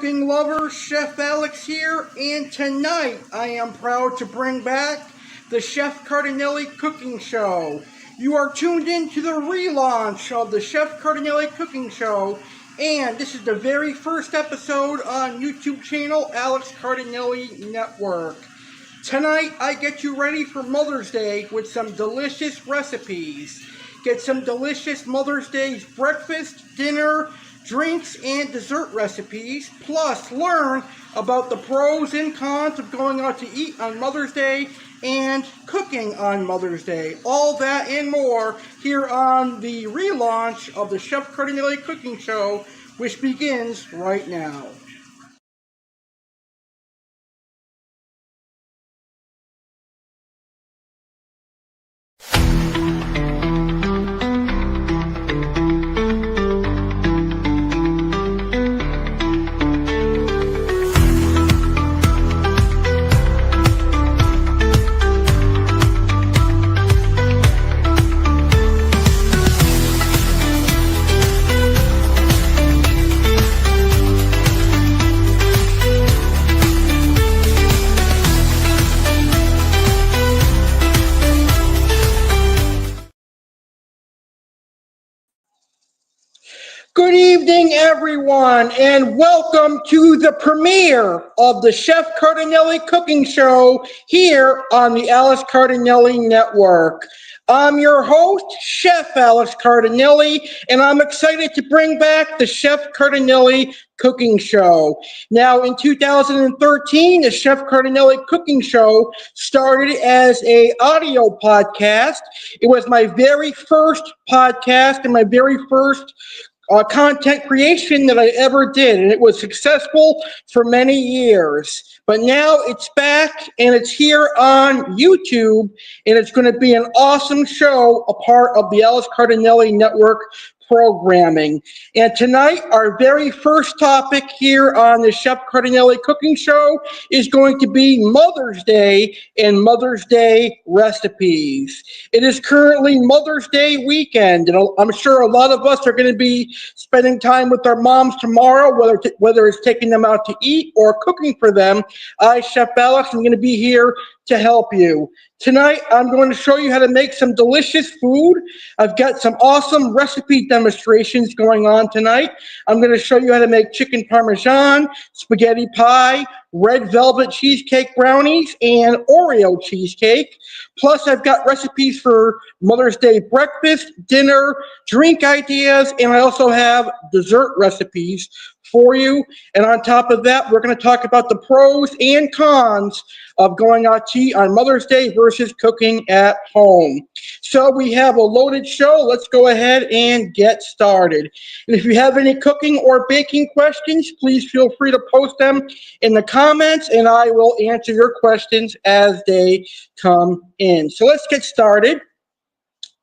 cooking lovers, Chef Alex here, and tonight I am proud to bring back the Chef Cardinale Cooking Show. You are tuned in to the relaunch of the Chef Cardinale Cooking Show, and this is the very first episode on YouTube channel Alex Cardinale Network. Tonight I get you ready for Mother's Day with some delicious recipes. Get some delicious Mother's Day breakfast, dinner, drinks, and dessert recipes, plus learn about the pros and cons of going out to eat on Mother's Day and cooking on Mother's Day. All that and more here on the relaunch of the Chef Cardinale Cooking Show, which begins right now. Good evening, everyone, and welcome to the premiere of the Chef Cardinale Cooking Show here on the Alex Cardinale Network. I'm your host, Chef Alex Cardinale, and I'm excited to bring back the Chef Cardinale Cooking Show. Now, in 2013, the Chef Cardinale Cooking Show started as an audio podcast. It was my very first podcast and my very first content creation that I ever did, and it was successful for many years. But now it's back, and it's here on YouTube, and it's going to be an awesome show, a part of the Alex Cardinale Network programming. And tonight, our very first topic here on the Chef Cardinale Cooking Show is going to be Mother's Day and Mother's Day recipes. It is currently Mother's Day weekend, and I'm sure a lot of us are going to be spending time with our moms tomorrow, whether it's taking them out to eat or cooking for them. I, Chef Alex, am going to be here to help you. Tonight, I'm going to show you how to make some delicious food. I've got some awesome recipe demonstrations going on tonight. I'm going to show you how to make chicken parmesan, spaghetti pie, red velvet cheesecake brownies, and Oreo cheesecake. Plus, I've got recipes for Mother's Day breakfast, dinner, drink ideas, and I also have dessert recipes for you. And on top of that, we're going to talk about the pros and cons of going out to eat on Mother's Day versus cooking at home. So we have a loaded show. Let's go ahead and get started. And if you have any cooking or baking questions, please feel free to post them in the comments, and I will answer your questions as they come in. So let's get started.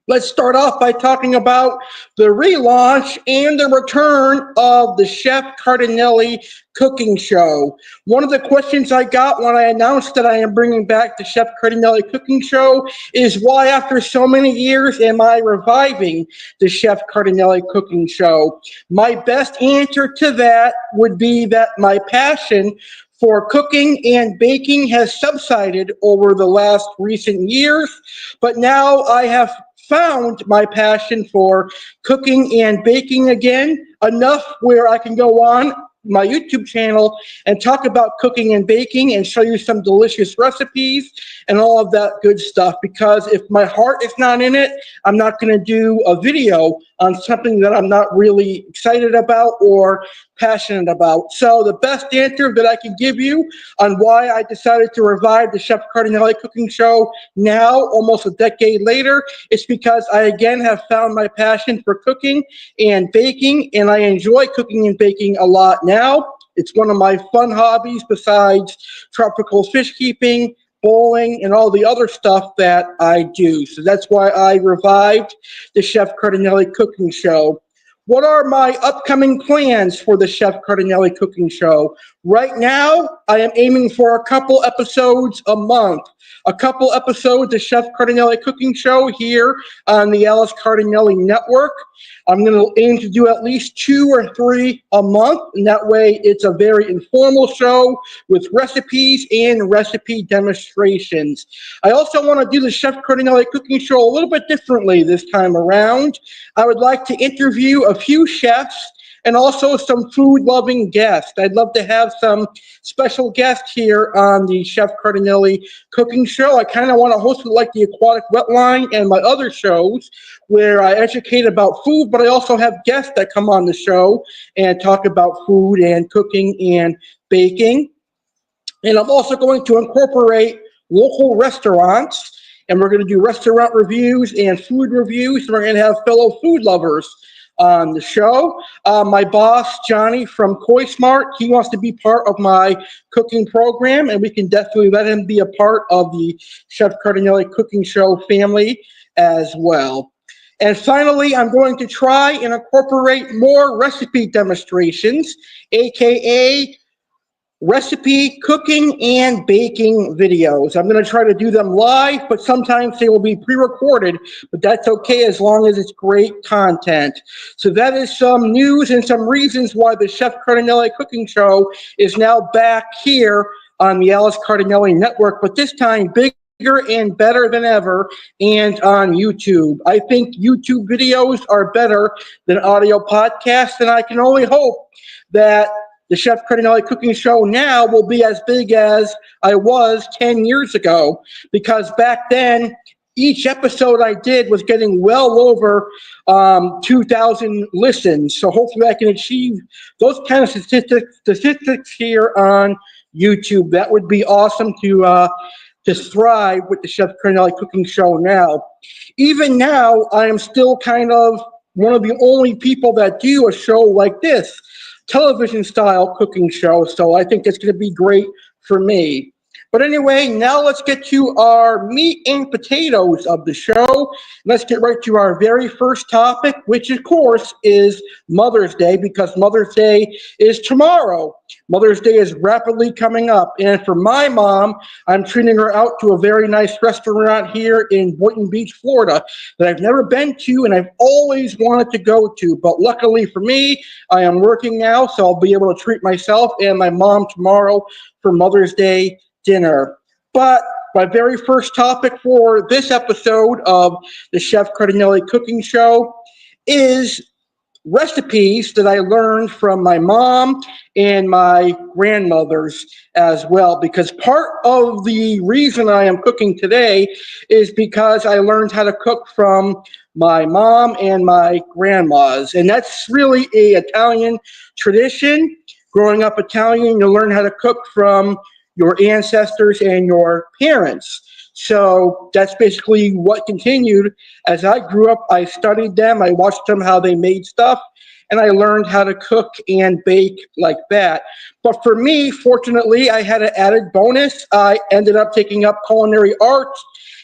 Let's start off by talking about the relaunch and the return of the Chef Cardinale Cooking Show. One of the questions I got when I announced that I am bringing back the Chef Cardinale Cooking Show is why, after so many years, am I reviving the Chef Cardinale Cooking Show? My best answer to that would be that my passion for cooking and baking has subsided over the last recent years, but now I have found my passion for cooking and baking again, enough where I can go on my YouTube channel and talk about cooking and baking and show you some delicious recipes and all of that good stuff. Because if my heart is not in it, I'm not going to do a video on something that I'm not really excited about or passionate about. So the best answer that I can give you on why I decided to revive the Chef Cardinale Cooking Show now, almost a decade later, is because I again have found my passion for cooking and baking, and I enjoy cooking and baking a lot now. It's one of my fun hobbies besides tropical fish keeping, bowling, and all the other stuff that I do. So that's why I revived the Chef Cardinale Cooking Show. What are my upcoming plans for the Chef Cardinale Cooking Show? Right now, I am aiming for a couple episodes a month. A couple episodes of Chef Cardinale Cooking Show here on the Alex Cardinale Network. I'm going to aim to do at least 2 or 3 a month, and that way it's a very informal show with recipes and recipe demonstrations. I also want to do the Chef Cardinale Cooking Show a little bit differently this time around. I would like to interview a few chefs and also some food-loving guests. I'd love to have some special guests here on the Chef Cardinale Cooking Show. I kind of want to host it like the Aquatic Wetline and my other shows where I educate about food, but I also have guests that come on the show and talk about food and cooking and baking. And I'm also going to incorporate local restaurants, and we're going to do restaurant reviews and food reviews, and we're going to have fellow food lovers on the show. My boss, Johnny from Koi Smart, he wants to be part of my cooking program, and we can definitely let him be a part of the Chef Cardinale Cooking Show family as well. And finally, I'm going to try and incorporate more recipe demonstrations, aka recipe cooking and baking videos. I'm going to try to do them live, but sometimes they will be pre-recorded, but that's okay as long as it's great content. So that is some news and some reasons why the Chef Cardinale Cooking Show is now back here on the Alex Cardinale Network, but this time bigger and better than ever, and on YouTube. I think YouTube videos are better than audio podcasts, and I can only hope that the Chef Cardinale Cooking Show now will be as big as I was 10 years ago, because back then, each episode I did was getting well over 2,000 listens. So hopefully I can achieve those kind of statistics here on YouTube. That would be awesome to thrive with the Chef Cardinale Cooking Show now. Even now, I am still kind of one of the only people that do a show like this, television style cooking show, so I think it's going to be great for me. But anyway, now let's get to our meat and potatoes of the show. Let's get right to our very first topic, which of course is Mother's Day, because Mother's Day is tomorrow. Mother's Day is rapidly coming up, and for my mom, I'm treating her out to a very nice restaurant here in Boynton Beach, Florida, that I've never been to and I've always wanted to go to. But luckily for me, I am working now, so I'll be able to treat myself and my mom tomorrow for Mother's Day dinner. But my very first topic for this episode of the Chef Cardinale Cooking Show is recipes that I learned from my mom and my grandmothers as well, because part of the reason I am cooking today is because I learned how to cook from my mom and my grandmas, and that's really a Italian tradition. Growing up Italian, you learn how to cook from your ancestors and your parents. So that's basically what continued. As I grew up, I studied them, I watched them, how they made stuff, and I learned how to cook and bake like that. But for me, fortunately, I had an added bonus. I ended up taking up culinary arts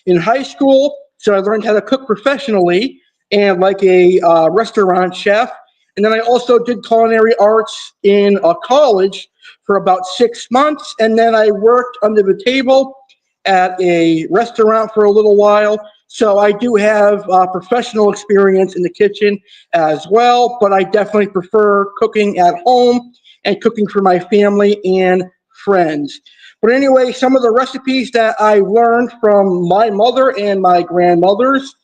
in high school, so I learned how to cook professionally and like a restaurant chef. And then I also did culinary arts in college for about 6 months, and then I worked under the table at a restaurant for a little while. So I do have professional experience in the kitchen as well, but I definitely prefer cooking at home and cooking for my family and friends. But anyway, some of the recipes that I learned from my mother and my grandmothers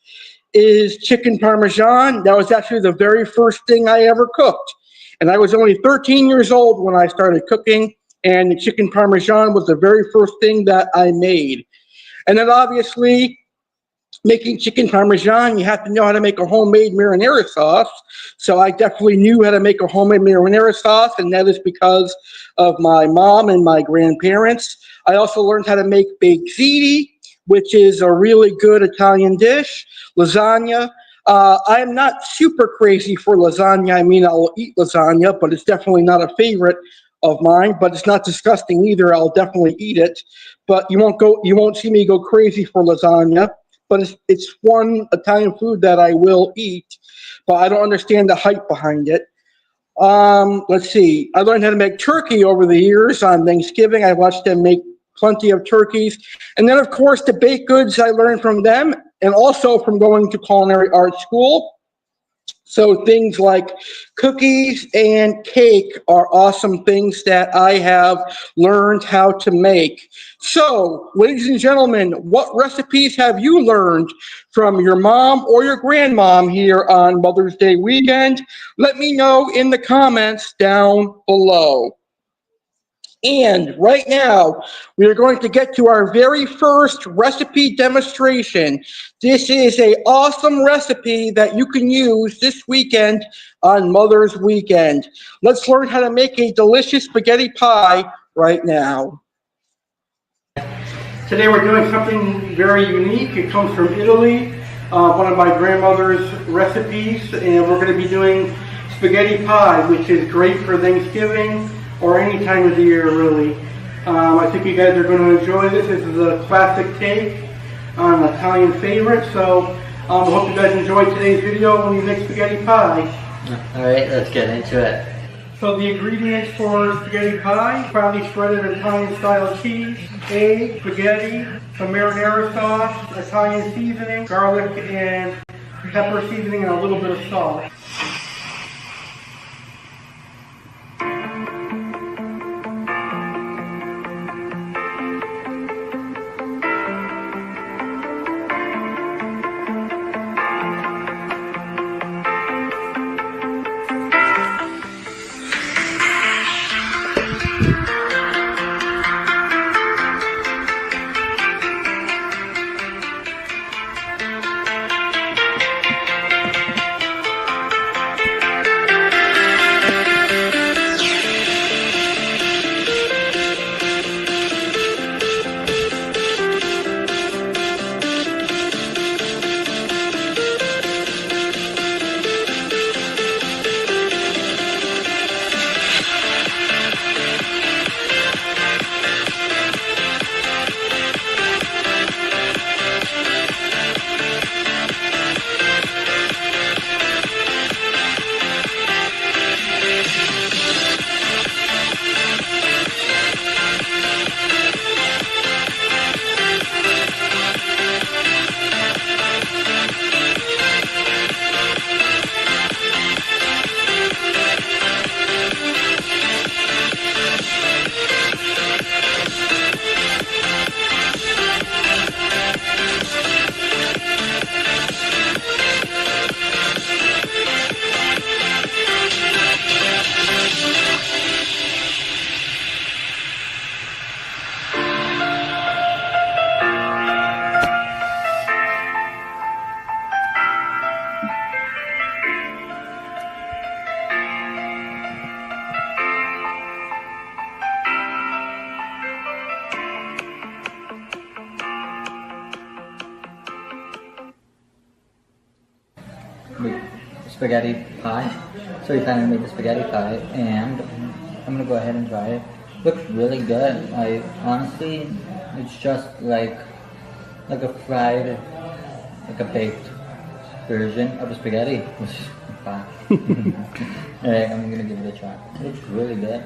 is chicken parmesan. That was actually the very first thing I ever cooked. And I was only 13 years old when I started cooking, and the chicken parmesan was the very first thing that I made. And then obviously, making chicken parmesan, you have to know how to make a homemade marinara sauce. So I definitely knew how to make a homemade marinara sauce, and that is because of my mom and my grandparents. I also learned how to make baked ziti, which is a really good Italian dish, lasagna. I'm not super crazy for lasagna. I mean, I'll eat lasagna, but it's definitely not a favorite of mine, but it's not disgusting either. I'll definitely eat it, but you won't see me go crazy for lasagna. but it's one Italian food that I will eat, but I don't understand the hype behind it. Let's see. I learned how to make turkey over the years on Thanksgiving. I watched them make plenty of turkeys. And then, of course, the baked goods I learned from them and also from going to culinary art school. So things like cookies and cake are awesome things that I have learned how to make. So, ladies and gentlemen, what recipes have you learned from your mom or your grandmom here on Mother's Day weekend? Let me know in the comments down below. And right now, we are going to get to our very first recipe demonstration. This is an awesome recipe that you can use this weekend on Mother's Weekend. Let's learn how to make a delicious spaghetti pie right now. Today we're doing something very unique. It comes from Italy, one of my grandmother's recipes, and we're going to be doing spaghetti pie, which is great for Thanksgiving or any time of the year, really. I think you guys are going to enjoy this. This is a classic take, an Italian favorite, so I hope you guys enjoyed today's video when we make spaghetti pie. Alright, let's get into it. So the ingredients for spaghetti pie: finely shredded Italian-style cheese, egg, spaghetti, some marinara sauce, Italian seasoning, garlic and pepper seasoning, and a little bit of salt. Spaghetti pie. So we finally made the spaghetti pie, and I'm gonna go ahead and try it. Looks really good. Honestly, it's just like a fried, like a baked version of a spaghetti, which is fine. Alright, I'm gonna give it a try. It looks really good.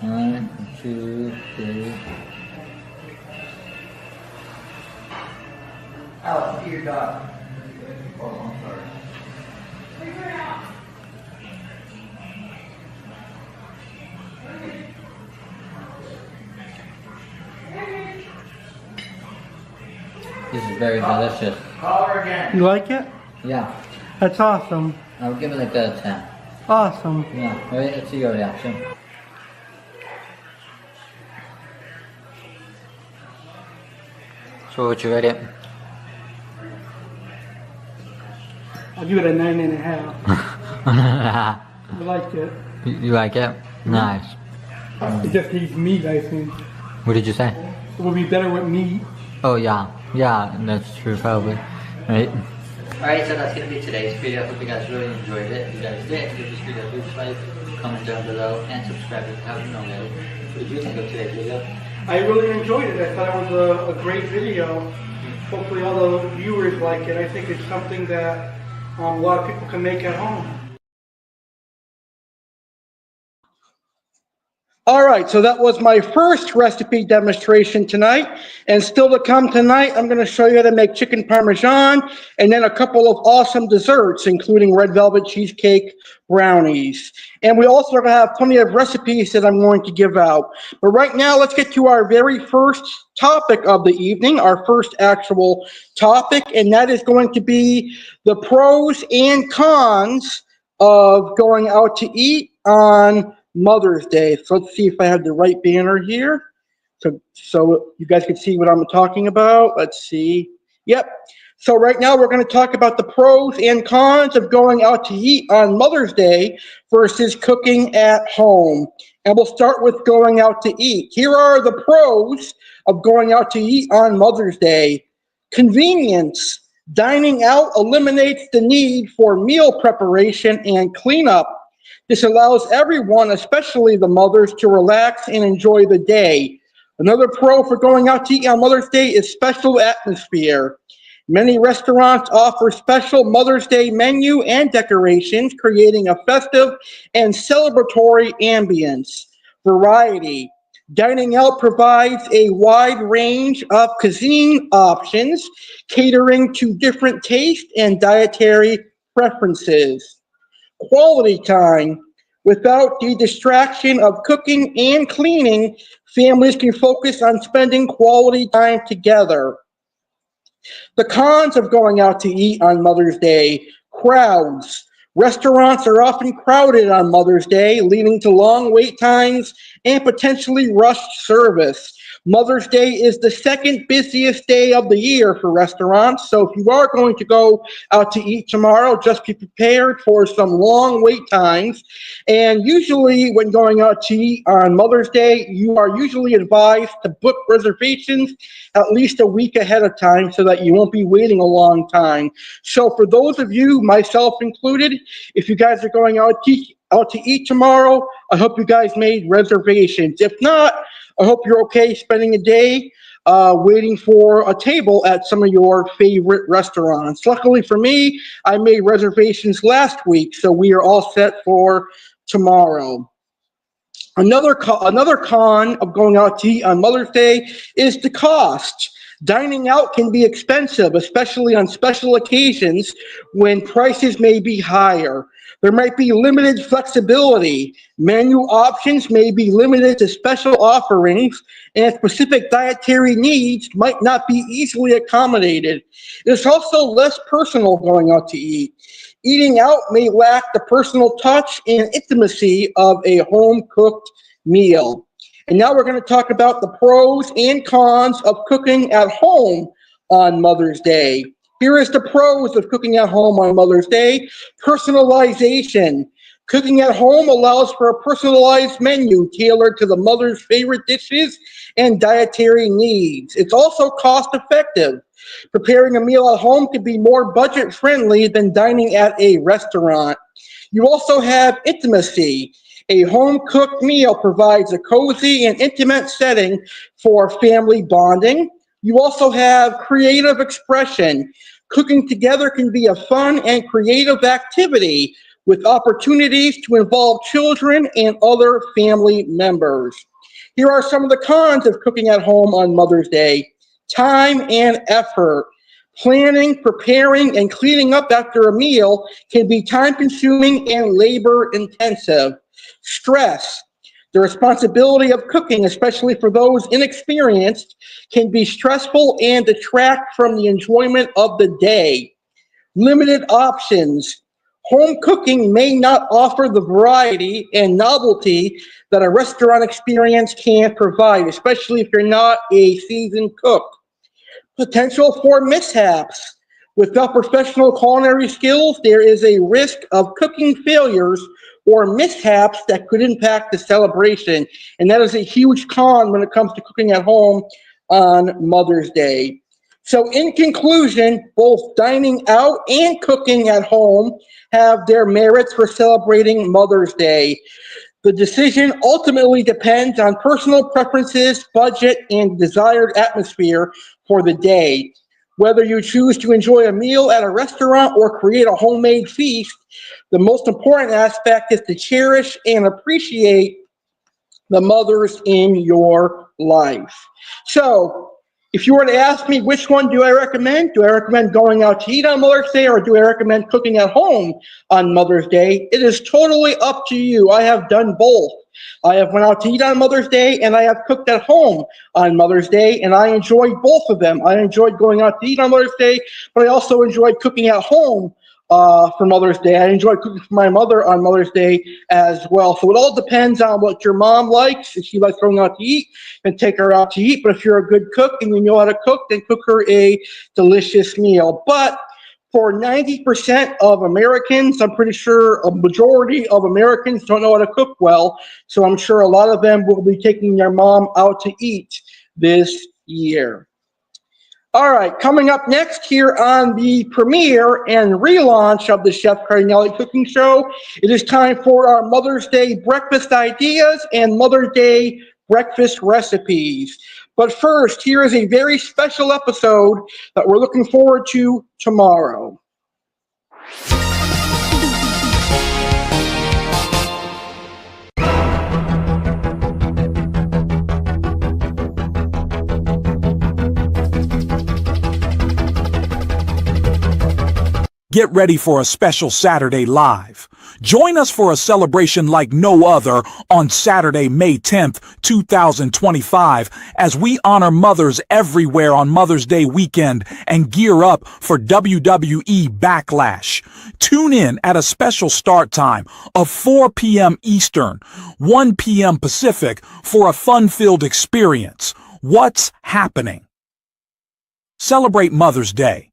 1, 2, 3. Alex, your dog. Oh, I'm sorry. This is very delicious. Call her again. You like it? Yeah, That's awesome. I would give it like a 10. Awesome. Yeah, alright, let's see your reaction. So what you rate it? I'll give it a 9.5. I like it. You like it? Nice. It just needs meat, I think. What did you say? It will be better with meat. Oh yeah, that's true probably. Right? Alright, so that's gonna be today's video. I hope you guys really enjoyed it. If you guys did, give this video a huge like, comment down below, and subscribe if you haven't already. What did you think of today's video? I really enjoyed it. I thought it was a great video. Hopefully all the viewers like it. I think it's something that a lot of people can make at home. All right, so that was my first recipe demonstration tonight. And still to come tonight, I'm going to show you how to make chicken parmesan and then a couple of awesome desserts, including red velvet cheesecake brownies. And we also are going to have plenty of recipes that I'm going to give out. But right now, let's get to our very first topic of the evening, our first actual topic, and that is going to be the pros and cons of going out to eat on Mother's Day. So let's see if I have the right banner here. So you guys can see what I'm talking about. Let's see. Yep. So right now we're going to talk about the pros and cons of going out to eat on Mother's Day versus cooking at home. And we'll start with going out to eat. Here are the pros of going out to eat on Mother's Day. Convenience. Dining out eliminates the need for meal preparation and cleanup. This allows everyone, especially the mothers, to relax and enjoy the day. Another pro for going out to eat on Mother's Day is special atmosphere. Many restaurants offer special Mother's Day menu and decorations, creating a festive and celebratory ambience. Variety. Dining out provides a wide range of cuisine options, catering to different taste and dietary preferences. Quality time. Without the distraction of cooking and cleaning, families can focus on spending quality time together. The cons of going out to eat on Mother's Day. Crowds. Restaurants are often crowded on Mother's Day, leading to long wait times and potentially rushed service. Mother's Day is the second busiest day of the year for restaurants, so if you are going to go out to eat tomorrow, just be prepared for some long wait times. And usually when going out to eat on Mother's Day, you are usually advised to book reservations at least a week ahead of time so that you won't be waiting a long time. So for those of you, myself included, if you guys are going out to eat tomorrow, I hope you guys made reservations. If not, I hope you're okay spending a day waiting for a table at some of your favorite restaurants. Luckily for me, I made reservations last week, so we are all set for tomorrow. Another con of going out to eat on Mother's Day is the cost. Dining out can be expensive, especially on special occasions when prices may be higher. There might be limited flexibility. Menu options may be limited to special offerings, and specific dietary needs might not be easily accommodated. It's also less personal going out to eat. Eating out may lack the personal touch and intimacy of a home-cooked meal. And now we're going to talk about the pros and cons of cooking at home on Mother's Day. Here is the pros of cooking at home on Mother's Day. Personalization. Cooking at home allows for a personalized menu tailored to the mother's favorite dishes and dietary needs. It's also cost effective. Preparing a meal at home can be more budget friendly than dining at a restaurant. You also have intimacy. A home-cooked meal provides a cozy and intimate setting for family bonding. You also have creative expression. Cooking together can be a fun and creative activity with opportunities to involve children and other family members. Here are some of the cons of cooking at home on Mother's Day. Time and effort. Planning, preparing, and cleaning up after a meal can be time-consuming and labor-intensive. Stress. The responsibility of cooking, especially for those inexperienced, can be stressful and detract from the enjoyment of the day. Limited options. Home cooking may not offer the variety and novelty that a restaurant experience can provide, especially if you're not a seasoned cook. Potential for mishaps. Without professional culinary skills, there is a risk of cooking failures or mishaps that could impact the celebration. And that is a huge con when it comes to cooking at home on Mother's Day. So in conclusion, both dining out and cooking at home have their merits for celebrating Mother's Day. The decision ultimately depends on personal preferences, budget, and desired atmosphere for the day. Whether you choose to enjoy a meal at a restaurant or create a homemade feast, the most important aspect is to cherish and appreciate the mothers in your life. So, if you were to ask me which one do I recommend going out to eat on Mother's Day, or do I recommend cooking at home on Mother's Day? It is totally up to you. I have done both. I have went out to eat on Mother's Day, and I have cooked at home on Mother's Day, and I enjoyed both of them. I enjoyed going out to eat on Mother's Day, but I also enjoyed cooking at home for Mother's Day. I enjoy cooking for my mother on Mother's Day as well. So it all depends on what your mom likes. If she likes going out to eat, then take her out to eat. But if you're a good cook and you know how to cook, then cook her a delicious meal. But for 90% of Americans, I'm pretty sure a majority of Americans don't know how to cook well. So I'm sure a lot of them will be taking their mom out to eat this year. All right, coming up next here on the premiere and relaunch of the Chef Cardinale Cooking Show, it is time for our Mother's Day breakfast ideas and Mother's Day breakfast recipes. But first, here is a very special episode that we're looking forward to tomorrow. Get ready for a special Saturday Live. Join us for a celebration like no other on Saturday, May 10th, 2025, as we honor mothers everywhere on Mother's Day weekend and gear up for WWE Backlash. Tune in at a special start time of 4 p.m. Eastern, 1 p.m. Pacific for a fun-filled experience. What's happening? Celebrate Mother's Day.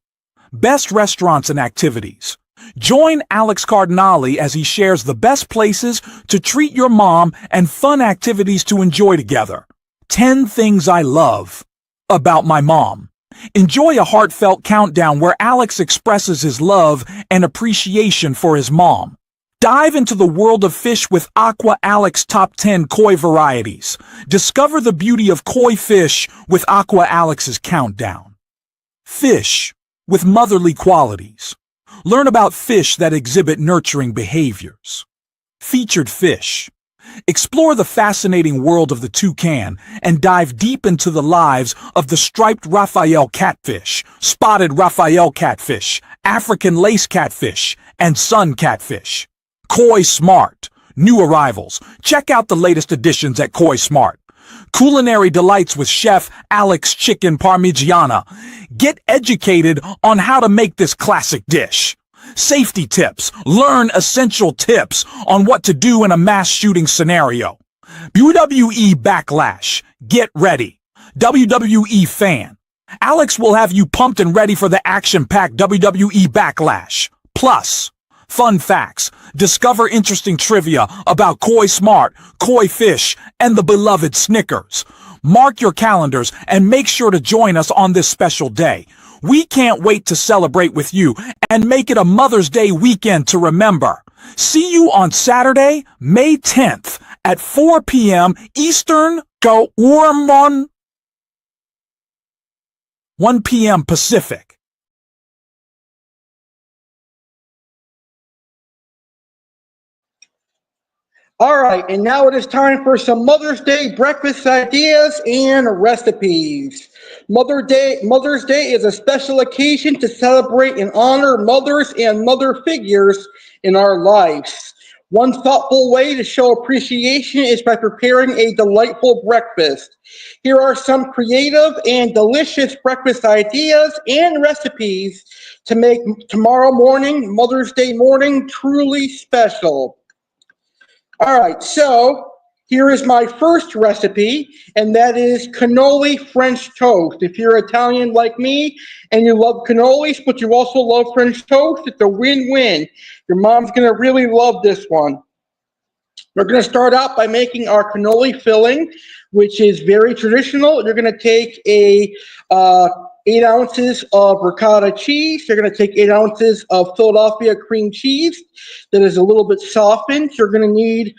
Best restaurants and activities. Join Alex Cardinale as he shares the best places to treat your mom and fun activities to enjoy together. 10 things I love about my mom. Enjoy a heartfelt countdown where Alex expresses his love and appreciation for his mom. Dive into the world of fish with Aqua Alex Top 10 Koi varieties. Discover the beauty of koi fish with Aqua Alex's countdown. Fish with motherly qualities. Learn about fish that exhibit nurturing behaviors. Featured fish. Explore the fascinating world of the toucan and dive deep into the lives of the striped Raphael catfish, spotted Raphael catfish, African lace catfish, and sun catfish. Koi Smart. New arrivals. Check out the latest additions at Koi Smart. Culinary delights with Chef Alex Chicken Parmigiana. Get educated on how to make this classic dish. Safety tips. Learn essential tips on what to do in a mass shooting scenario. WWE Backlash. Get ready. WWE fan. Alex will have you pumped and ready for the action-packed WWE Backlash. Plus, fun facts. Discover interesting trivia about Koi Smart, koi fish, and the beloved Snickers. Mark your calendars and make sure to join us on this special day. We can't wait to celebrate with you and make it a Mother's Day weekend to remember. See you on Saturday, May 10th at 4 p.m. Eastern, 1 p.m. Pacific. All right, and now it is time for some Mother's Day breakfast ideas and recipes. Mother's Day is a special occasion to celebrate and honor mothers and mother figures in our lives. One thoughtful way to show appreciation is by preparing a delightful breakfast. Here are some creative and delicious breakfast ideas and recipes to make tomorrow morning, Mother's Day morning, truly special. All right, so here is my first recipe, and that is cannoli French toast. If you're Italian like me and you love cannolis, but you also love French toast, it's a win-win. Your mom's going to really love this one. We're going to start out by making our cannoli filling, which is very traditional. You're going to take a 8 ounces of ricotta cheese. You're going to take 8 ounces of Philadelphia cream cheese that is a little bit softened. You're going to need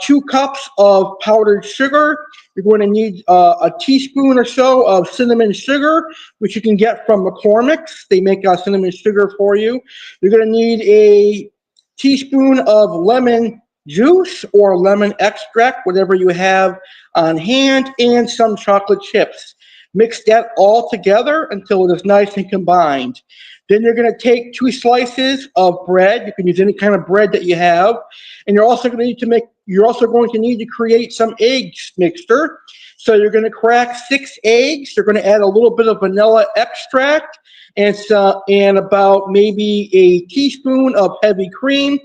2 cups of powdered sugar. You're going to need a teaspoon or so of cinnamon sugar, which you can get from McCormick's. They make cinnamon sugar for you. You're going to need a teaspoon of lemon juice or lemon extract, whatever you have on hand, and some chocolate chips. Mix that all together until it is nice and combined. Then you're going to take 2 slices of bread. You can use any kind of bread that you have, and you're also going to need to create some eggs mixture. So you're going to crack 6 eggs. You're going to add a little bit of vanilla extract and about maybe a teaspoon of heavy cream.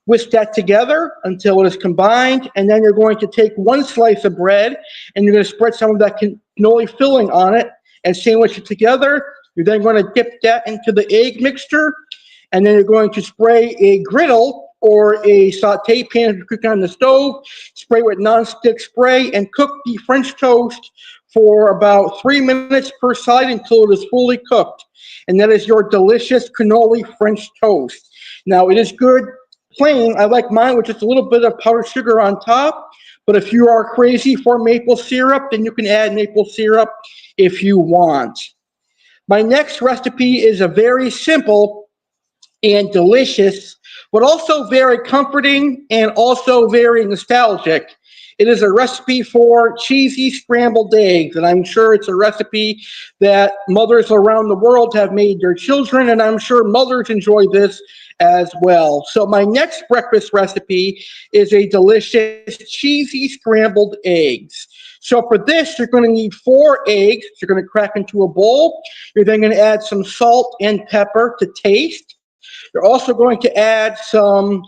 Whisk that together until it is combined, and then you're going to take 1 slice of bread and you're going to spread some of that cannoli filling on it and sandwich it together. You're then going to dip that into the egg mixture, and then you're going to spray a griddle or a saute pan to cook on the stove, spray with nonstick spray, and cook the French toast for about 3 minutes per side until it is fully cooked. And that is your delicious cannoli French toast. Now, it is good plain. I like mine with just a little bit of powdered sugar on top, but if you are crazy for maple syrup, then you can add maple syrup if you want. My next recipe is a very simple and delicious, but also very comforting and also very nostalgic. It is a recipe for cheesy scrambled eggs, and I'm sure it's a recipe that mothers around the world have made their children, and I'm sure mothers enjoy this as well. So my next breakfast recipe is a delicious cheesy scrambled eggs. So for this, you're going to need 4 eggs. You're going to crack into a bowl. You're then going to add some salt and pepper to taste. You're also going to add some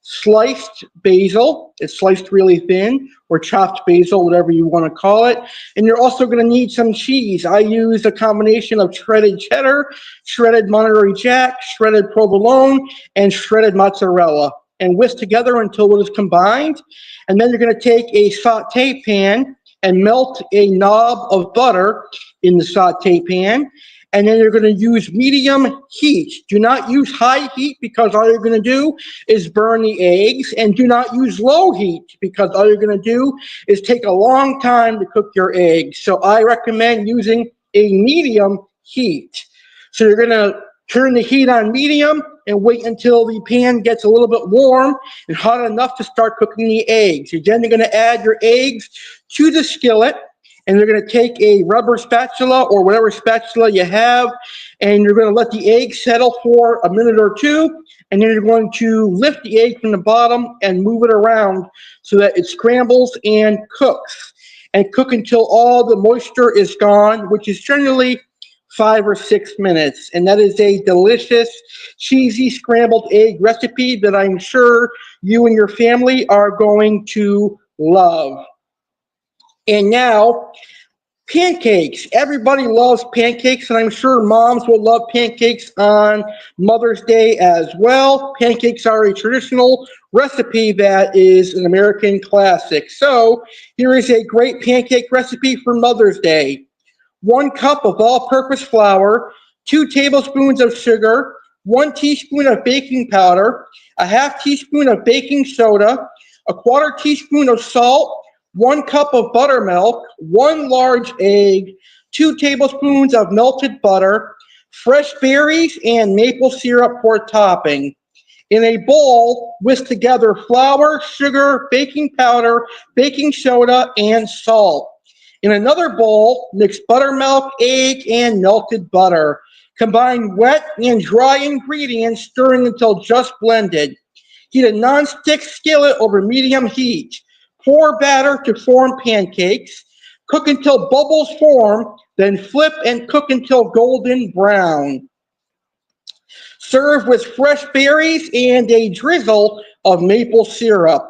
sliced basil. It's sliced really thin, or chopped basil, whatever you want to call it. And you're also going to need some cheese. I use a combination of shredded cheddar, shredded Monterey Jack, shredded provolone, and shredded mozzarella, and whisk together until it is combined. And then you're going to take a saute pan and melt a knob of butter in the saute pan. And then you're going to use medium heat. Do not use high heat, because all you're going to do is burn the eggs. And do not use low heat, because all you're going to do is take a long time to cook your eggs. So I recommend using a medium heat. So you're going to turn the heat on medium and wait until the pan gets a little bit warm and hot enough to start cooking the eggs. Then you're going to add your eggs to the skillet. And you're going to take a rubber spatula or whatever spatula you have, and you're going to let the egg settle for a minute or 2, and then you're going to lift the egg from the bottom and move it around so that it scrambles and cooks. And cook until all the moisture is gone, which is generally 5 or 6 minutes. And that is a delicious, cheesy scrambled egg recipe that I'm sure you and your family are going to love. And now, pancakes. Everybody loves pancakes, and I'm sure moms will love pancakes on Mother's Day as well. Pancakes are a traditional recipe that is an American classic. So here is a great pancake recipe for Mother's Day. 1 cup of all-purpose flour, 2 tablespoons of sugar, 1 teaspoon of baking powder, a half teaspoon of baking soda, a 1/4 teaspoon of salt, 1 cup of buttermilk, 1 large egg, 2 tablespoons of melted butter, fresh berries, and maple syrup for topping. In a bowl, whisk together flour, sugar, baking powder, baking soda, and salt. In another bowl, mix buttermilk, egg, and melted butter. Combine wet and dry ingredients, stirring until just blended. Heat a non-stick skillet over medium heat. Pour batter to form pancakes. Cook until bubbles form, then flip and cook until golden brown. Serve with fresh berries and a drizzle of maple syrup.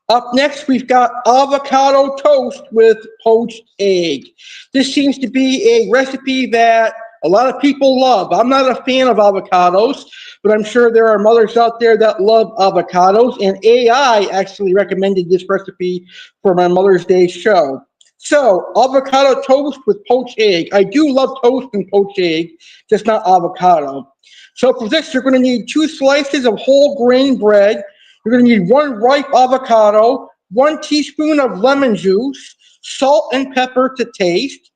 Up next, we've got avocado toast with poached egg. This seems to be a recipe that a lot of people love. I'm not a fan of avocados, but I'm sure there are mothers out there that love avocados, and AI actually recommended this recipe for my Mother's Day show. So, avocado toast with poached egg. I do love toast and poached egg, just not avocado. So for this, you're going to need 2 slices of whole grain bread. You're going to need 1 ripe avocado, 1 teaspoon of lemon juice, salt and pepper to taste.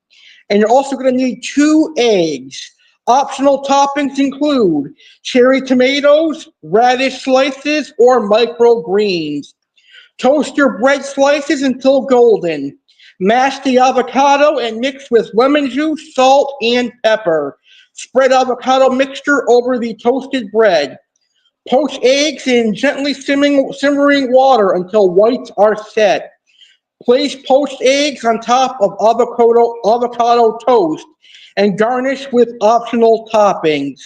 And you're also going to need 2 eggs. Optional toppings include cherry tomatoes, radish slices, or microgreens. Toast your bread slices until golden. Mash the avocado and mix with lemon juice, salt, and pepper. Spread avocado mixture over the toasted bread. Poach eggs in gently simmering water until whites are set. Place poached eggs on top of avocado toast and garnish with optional toppings.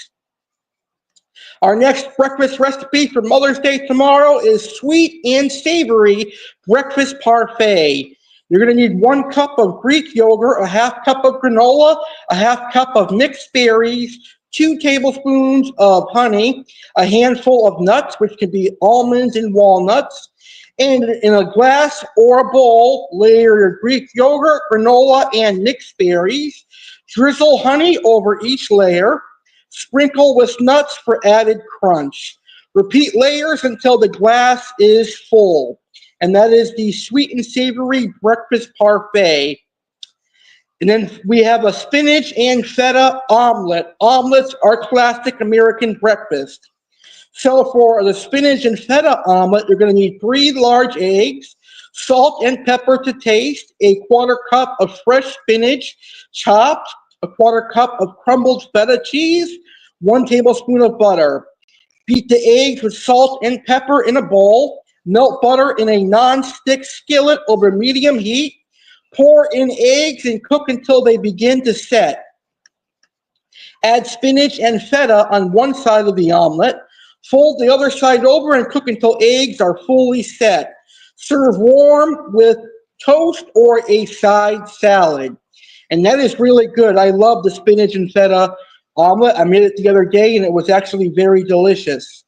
Our next breakfast recipe for Mother's Day tomorrow is sweet and savory breakfast parfait. You're going to need 1 cup of Greek yogurt, a half cup of granola, a half cup of mixed berries, 2 tablespoons of honey, a handful of nuts, which can be almonds and walnuts, and in a glass or a bowl, layer your Greek yogurt, granola, and mixed berries. Drizzle honey over each layer. Sprinkle with nuts for added crunch. Repeat layers until the glass is full. And that is the sweet and savory breakfast parfait. And then we have a spinach and feta omelet. Omelets are classic American breakfast. So for the spinach and feta omelet, you're going to need 3 large eggs, salt and pepper to taste, a 1/4 cup of fresh spinach chopped, a 1/4 cup of crumbled feta cheese, 1 tablespoon of butter. Beat the eggs with salt and pepper in a bowl. Melt butter in a non-stick skillet over medium heat. Pour in eggs and cook until they begin to set. Add spinach and feta on one side of the omelet. Fold the other side over and cook until eggs are fully set. Serve warm with toast or a side salad. And that is really good. I love the spinach and feta omelet. I made it the other day and it was actually very delicious.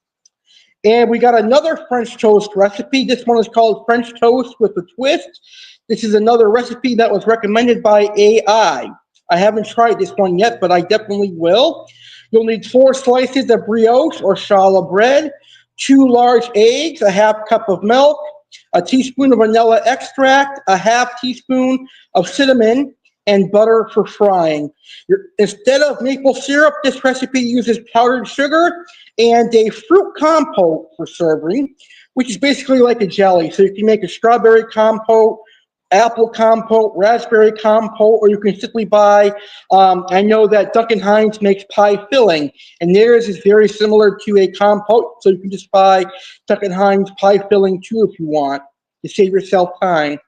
And we got another French toast recipe. This one is called French toast with a twist. This is another recipe that was recommended by A.I. I haven't tried this one yet, but I definitely will. You'll need 4 slices of brioche or challah bread, 2 large eggs, a half cup of milk, a teaspoon of vanilla extract, a half teaspoon of cinnamon, and butter for frying. Instead of maple syrup, this recipe uses powdered sugar and a fruit compote for serving, which is basically like a jelly. So you can make a strawberry compote, apple compote, raspberry compote, or you can simply buy, I know that Duncan Hines makes pie filling, and theirs is very similar to a compote, so you can just buy Duncan Hines pie filling too if you want, to save yourself time.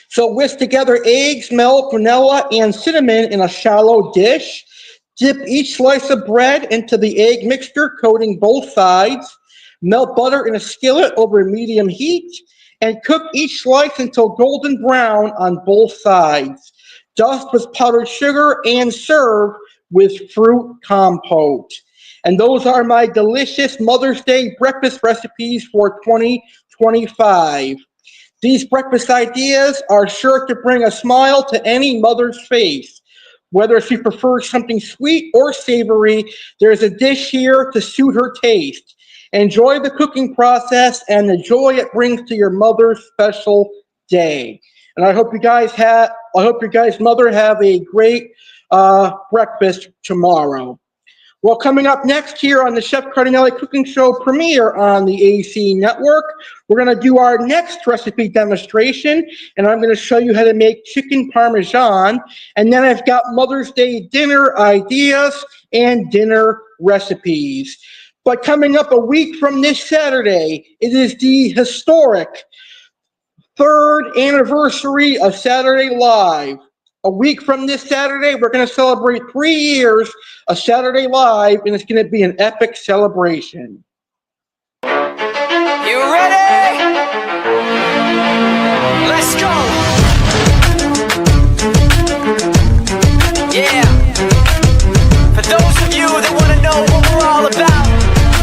So whisk together eggs, milk, vanilla, and cinnamon in a shallow dish. Dip each slice of bread into the egg mixture, coating both sides. Melt butter in a skillet over medium heat, and cook each slice until golden brown on both sides. Dust with powdered sugar and serve with fruit compote. And those are my delicious Mother's Day breakfast recipes for 2025. These breakfast ideas are sure to bring a smile to any mother's face. Whether she prefers something sweet or savory, there's a dish here to suit her taste. Enjoy the cooking process and the joy it brings to your mother's special day. And I hope you guys your guys' mother have a great breakfast tomorrow. Well, coming up next here on the Chef Cardinale Cooking Show premiere on the A.C.E. Network, we're going to do our next recipe demonstration, and I'm going to show you how to make chicken parmesan. And then I've got Mother's Day dinner ideas and dinner recipes. But coming up a week from this Saturday, it is the historic 3rd anniversary of Saturday Live. A week from this Saturday, we're going to celebrate 3 years of Saturday Live, and it's going to be an epic celebration. You ready? Let's go. Yeah. For those of you that want to know what we're all about,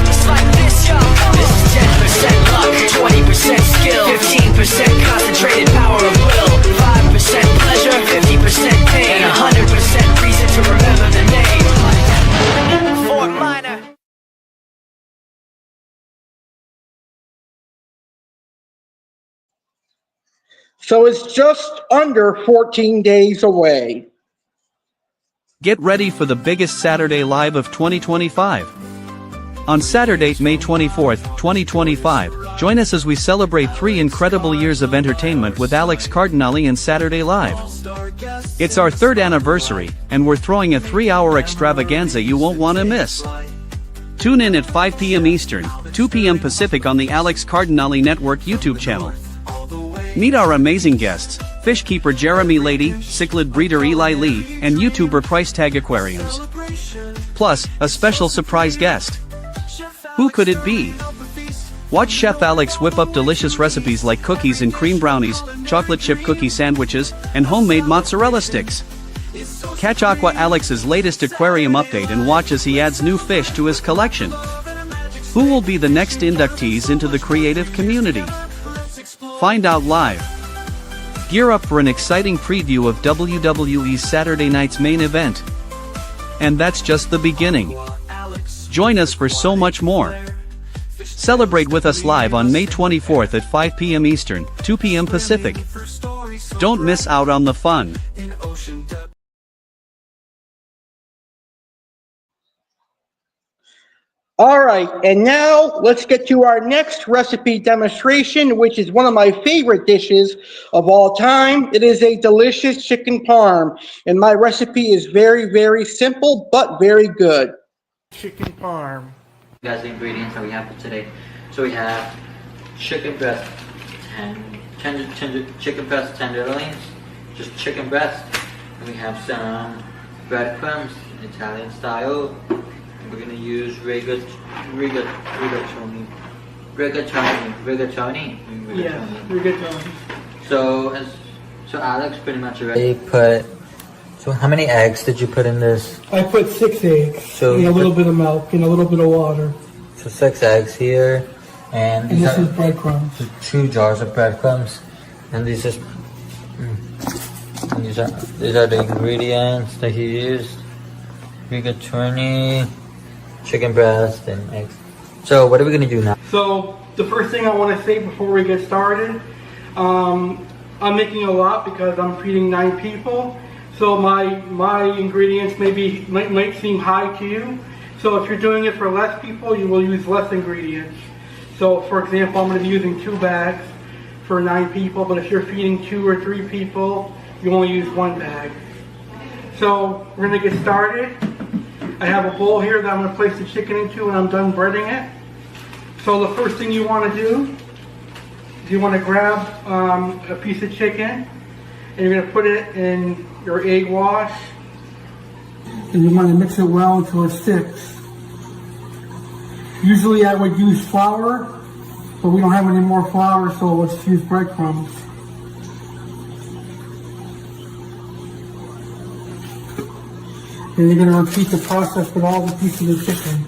it's like this, yo. This is 10% luck, 20% skill, 15% concentrated power of will, So it's just under 14 days away. Get ready for the biggest Saturday Live of 2025. On Saturday, May 24th, 2025, join us as we celebrate 3 incredible years of entertainment with Alex Cardinale and Saturday Live. It's our 3rd anniversary, and we're throwing a 3-hour extravaganza you won't want to miss. Tune in at 5 p.m. Eastern, 2 p.m. Pacific on the Alex Cardinale Network YouTube channel. Meet our amazing guests, fish keeper Jeremy Lady, cichlid breeder Eli Lee, and YouTuber Price Tag Aquariums. Plus, a special surprise guest. Who could it be? Watch Chef Alex whip up delicious recipes like cookies and cream brownies, chocolate chip cookie sandwiches, and homemade mozzarella sticks. Catch Aqua Alex's latest aquarium update and watch as he adds new fish to his collection. Who will be the next inductees into the creative community? Find out live. Gear up for an exciting preview of WWE's Saturday night's main event. And that's just the beginning. Join us for so much more. Celebrate with us live on May 24th at 5 p.m. Eastern, 2 p.m. Pacific. Don't miss out on the fun. All right, and now let's get to our next recipe demonstration, which is one of my favorite dishes of all time. It is a delicious chicken parm, and my recipe is very, very simple, but very good. Chicken parm. Guys, the ingredients that we have for today. So we have chicken breast and chicken breast tenderloins, just chicken breast. And we have some breadcrumbs, Italian style. We're gonna use rigatoni. Yeah, rigatoni. So Alex pretty much already put. So how many eggs did you put in this? I put 6 eggs, So and a little bit of milk, and a little bit of water. So 6 eggs here, and And this is breadcrumbs. 2 jars of breadcrumbs, and these are these are the ingredients that he used: rigatoni, chicken breast, and eggs. So what are we gonna do now? So the first thing I want to say before we get started, I'm making a lot because I'm feeding 9 people. So my ingredients might seem high to you. So if you're doing it for less people, you will use less ingredients. So for example, I'm going to be using 2 bags for 9 people, but if you're feeding 2 or 3 people, you only use 1 bag. So we're going to get started. I have a bowl here that I'm going to place the chicken into when I'm done breading it. So the first thing you want to do is you want to grab a piece of chicken, and you're going to put it in your egg wash. And you want to mix it well until it sticks. Usually I would use flour, but we don't have any more flour, so let's use breadcrumbs. And you're going to repeat the process with all the pieces of chicken.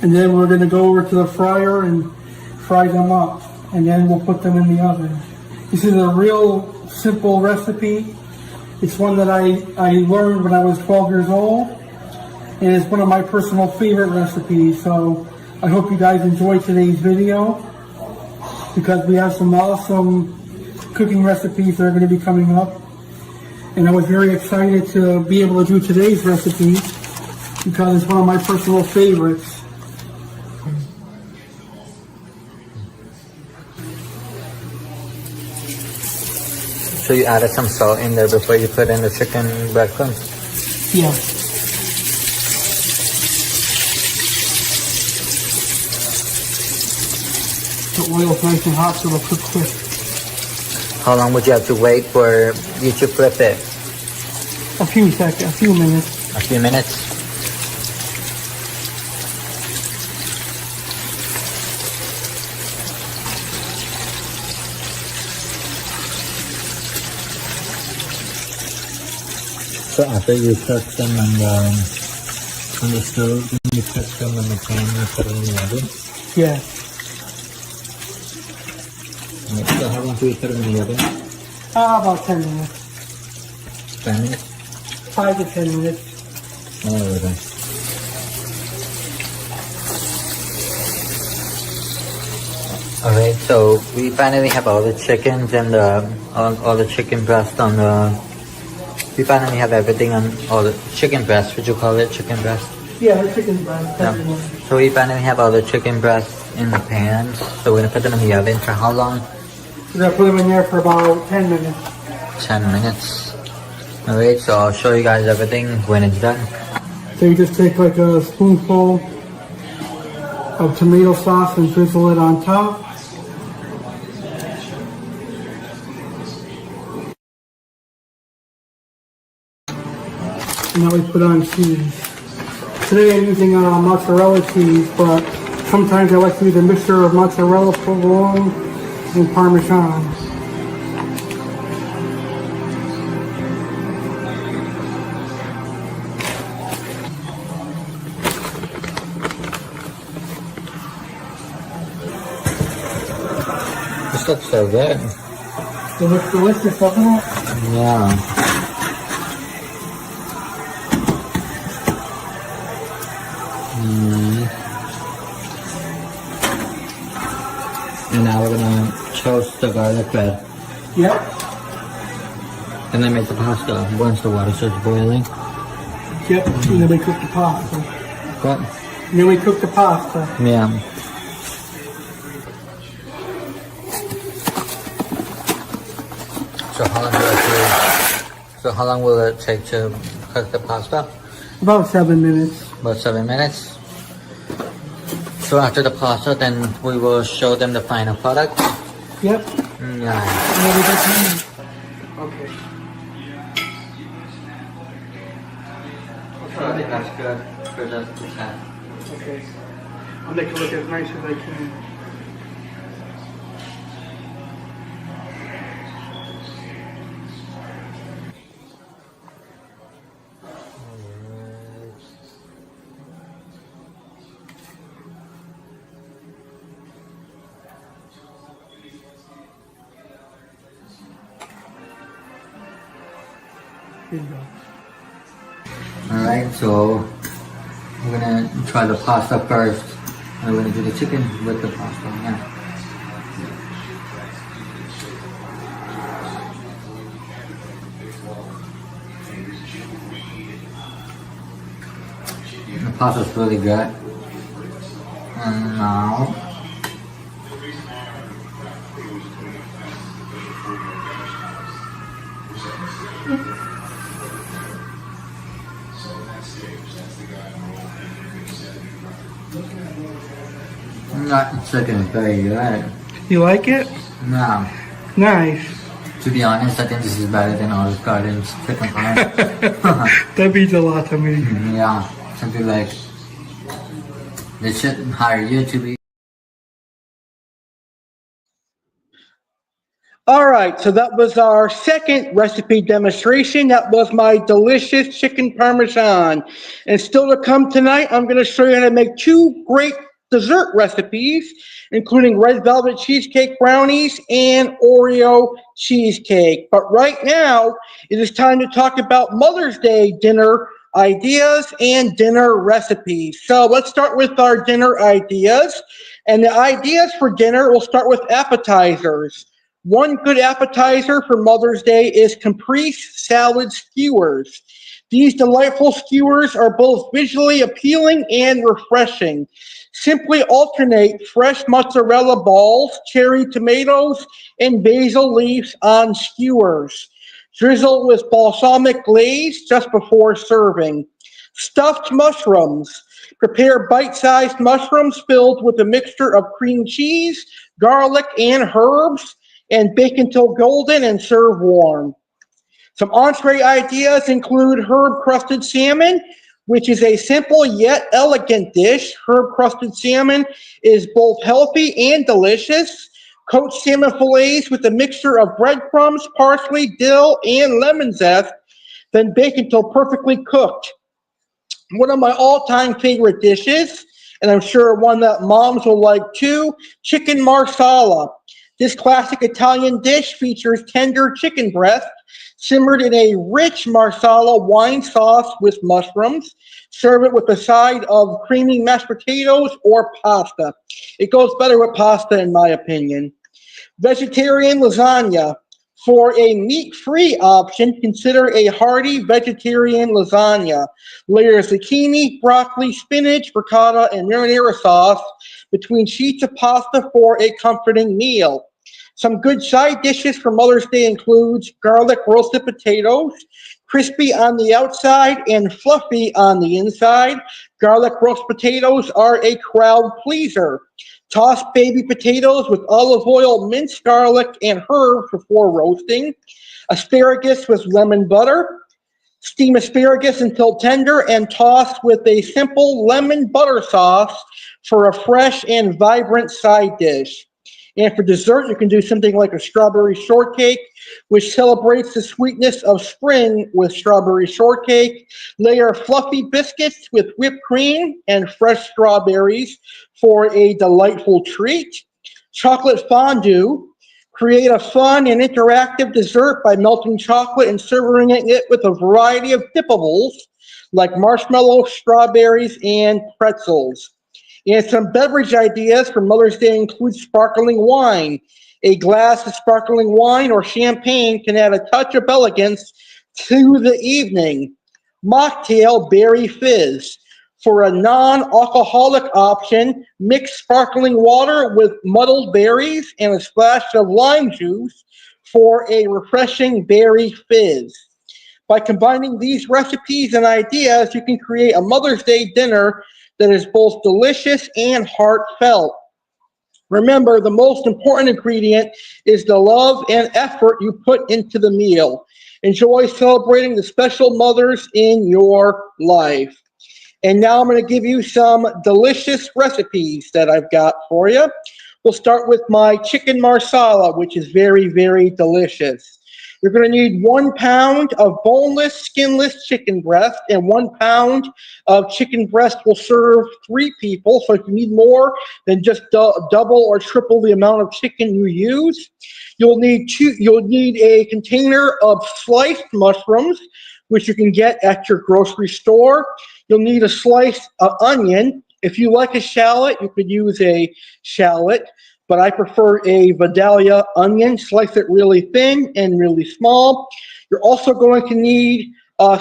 And then we're going to go over to the fryer and fry them up. And then we'll put them in the oven. This is a real simple recipe. It's one that I learned when I was 12 years old. And it's one of my personal favorite recipes. So I hope you guys enjoyed today's video, because we have some awesome cooking recipes that are going to be coming up. And I was very excited to be able to do today's recipe because it's one of my personal favorites. So you added some salt in there before you put in the chicken breadcrumbs? Yeah. The oil's nice and hot, so it'll cook quick. How long would you have to wait for you to flip it? A few seconds, a few minutes. A few minutes? So after you cook them on the stove, then you cook them in the pan and put it in the oven? Yeah. So how long do you put them in the oven? About 10 minutes. 10 minutes? 5 to 10 minutes. Oh, okay. Alright, so we finally have all the chickens and all the chicken breast on the... We finally have everything on all the chicken breast. Would you call it chicken breast? Yeah, chicken breast. Yeah. So we finally have all the chicken breasts in the pans. So we're gonna put them in the oven for how long? We're gonna put them in there for about 10 minutes. 10 minutes. Alright, so I'll show you guys everything when it's done. So you just take like a spoonful of tomato sauce and drizzle it on top. And now we put on cheese. Today I'm using mozzarella cheese, but sometimes I like to use a mixture of mozzarella, provolone, and Parmesan. This looks so good. It looks delicious, doesn't it? Yeah. And now we're gonna toast the garlic bread. Yep. And then make the pasta once the water starts boiling. Yep. And then we cook the pasta. What? And then we cook the pasta. Yeah. So how long will it take to cook the pasta? About 7 minutes. About 7 minutes. So after the pasta, then we will show them the final product. Yep. Yeah. Okay. I think that's good for the test. Okay. I'll make it look as nice as I can. Here you go. Alright, so we're gonna try the pasta first. And we're gonna do the chicken with the pasta. Yeah. The pasta's really good. And now that chicken is very good. You like it? No. Nice. To be honest, I think this is better than Alex Cardinale's chicken parm. That means a lot to me. Yeah, something like they should hire you to be. All right, so that was our second recipe demonstration. That was my delicious chicken parmesan. And still to come tonight, I'm going to show you how to make two great dessert recipes, including red velvet cheesecake brownies and Oreo cheesecake. But right now, it is time to talk about Mother's Day dinner ideas and dinner recipes. So let's start with our dinner ideas. And the ideas for dinner, we'll start with appetizers. One good appetizer for Mother's Day is caprese salad skewers. These delightful skewers are both visually appealing and refreshing. Simply alternate fresh mozzarella balls, cherry tomatoes, and basil leaves on skewers. Drizzle with balsamic glaze just before serving. Stuffed mushrooms. Prepare bite-sized mushrooms filled with a mixture of cream cheese, garlic, and herbs, and bake until golden and serve warm. Some entree ideas include herb-crusted salmon, which is a simple yet elegant dish. Herb-crusted salmon is both healthy and delicious. Coat salmon fillets with a mixture of breadcrumbs, parsley, dill, and lemon zest, then bake until perfectly cooked. One of my all-time favorite dishes, and I'm sure one that moms will like too, chicken marsala. This classic Italian dish features tender chicken breast simmered in a rich marsala wine sauce with mushrooms. Serve it with a side of creamy mashed potatoes or pasta. It goes better with pasta, in my opinion. Vegetarian lasagna. For a meat-free option, consider a hearty vegetarian lasagna. Layer zucchini, broccoli, spinach, ricotta, and marinara sauce between sheets of pasta for a comforting meal. Some good side dishes for Mother's Day includes garlic roasted potatoes, crispy on the outside and fluffy on the inside. Garlic roast potatoes are a crowd pleaser. Toss baby potatoes with olive oil, minced garlic, and herbs before roasting. Asparagus with lemon butter. Steam asparagus until tender and toss with a simple lemon butter sauce for a fresh and vibrant side dish. And for dessert, you can do something like a strawberry shortcake, which celebrates the sweetness of spring with strawberry shortcake. Layer fluffy biscuits with whipped cream and fresh strawberries for a delightful treat. Chocolate fondue. Create a fun and interactive dessert by melting chocolate and serving it with a variety of dippables like marshmallows, strawberries, and pretzels. And some beverage ideas for Mother's Day include sparkling wine. A glass of sparkling wine or champagne can add a touch of elegance to the evening. Mocktail berry fizz. For a non-alcoholic option, mix sparkling water with muddled berries and a splash of lime juice for a refreshing berry fizz. By combining these recipes and ideas, you can create a Mother's Day dinner that is both delicious and heartfelt. Remember, the most important ingredient is the love and effort you put into the meal. Enjoy celebrating the special mothers in your life. And now I'm going to give you some delicious recipes that I've got for you. We'll start with my chicken marsala, which is very, very delicious. You're going to need 1 pound of boneless, skinless chicken breast, and 1 pound of chicken breast will serve 3 people. So if you need more, then just double or triple the amount of chicken you use. You'll need a container of sliced mushrooms, which you can get at your grocery store. You'll need a sliced onion. If you like a shallot, you could use a shallot, but I prefer a Vidalia onion. Slice it really thin and really small. You're also going to need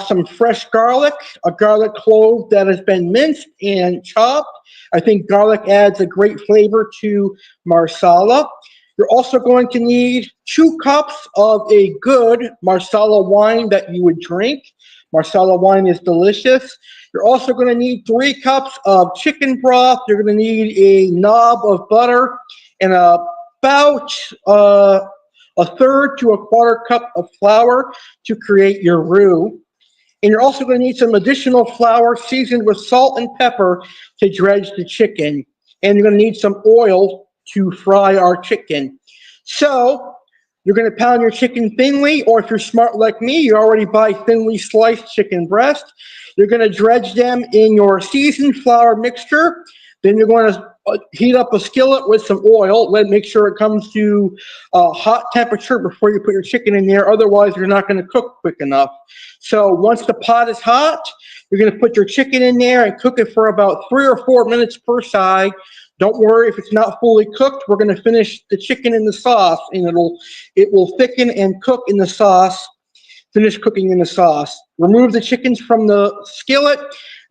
some fresh garlic, a garlic clove that has been minced and chopped. I think garlic adds a great flavor to marsala. You're also going to need 2 cups of a good marsala wine that you would drink. Marsala wine is delicious. You're also going to need 3 cups of chicken broth. You're going to need a knob of butter and about a third to a quarter cup of flour to create your roux. And you're also going to need some additional flour seasoned with salt and pepper to dredge the chicken. And you're going to need some oil to fry our chicken. So you're going to pound your chicken thinly, or if you're smart like me, you already buy thinly sliced chicken breast. You're going to dredge them in your seasoned flour mixture. Then you're going to heat up a skillet with some oil. Make sure it comes to hot temperature before you put your chicken in there. Otherwise, you're not going to cook quick enough. So once the pot is hot, you're going to put your chicken in there and cook it for about 3 or 4 minutes per side. Don't worry if it's not fully cooked. We're going to finish the chicken in the sauce, and it will thicken and cook in the sauce. Finish cooking in the sauce. Remove the chickens from the skillet,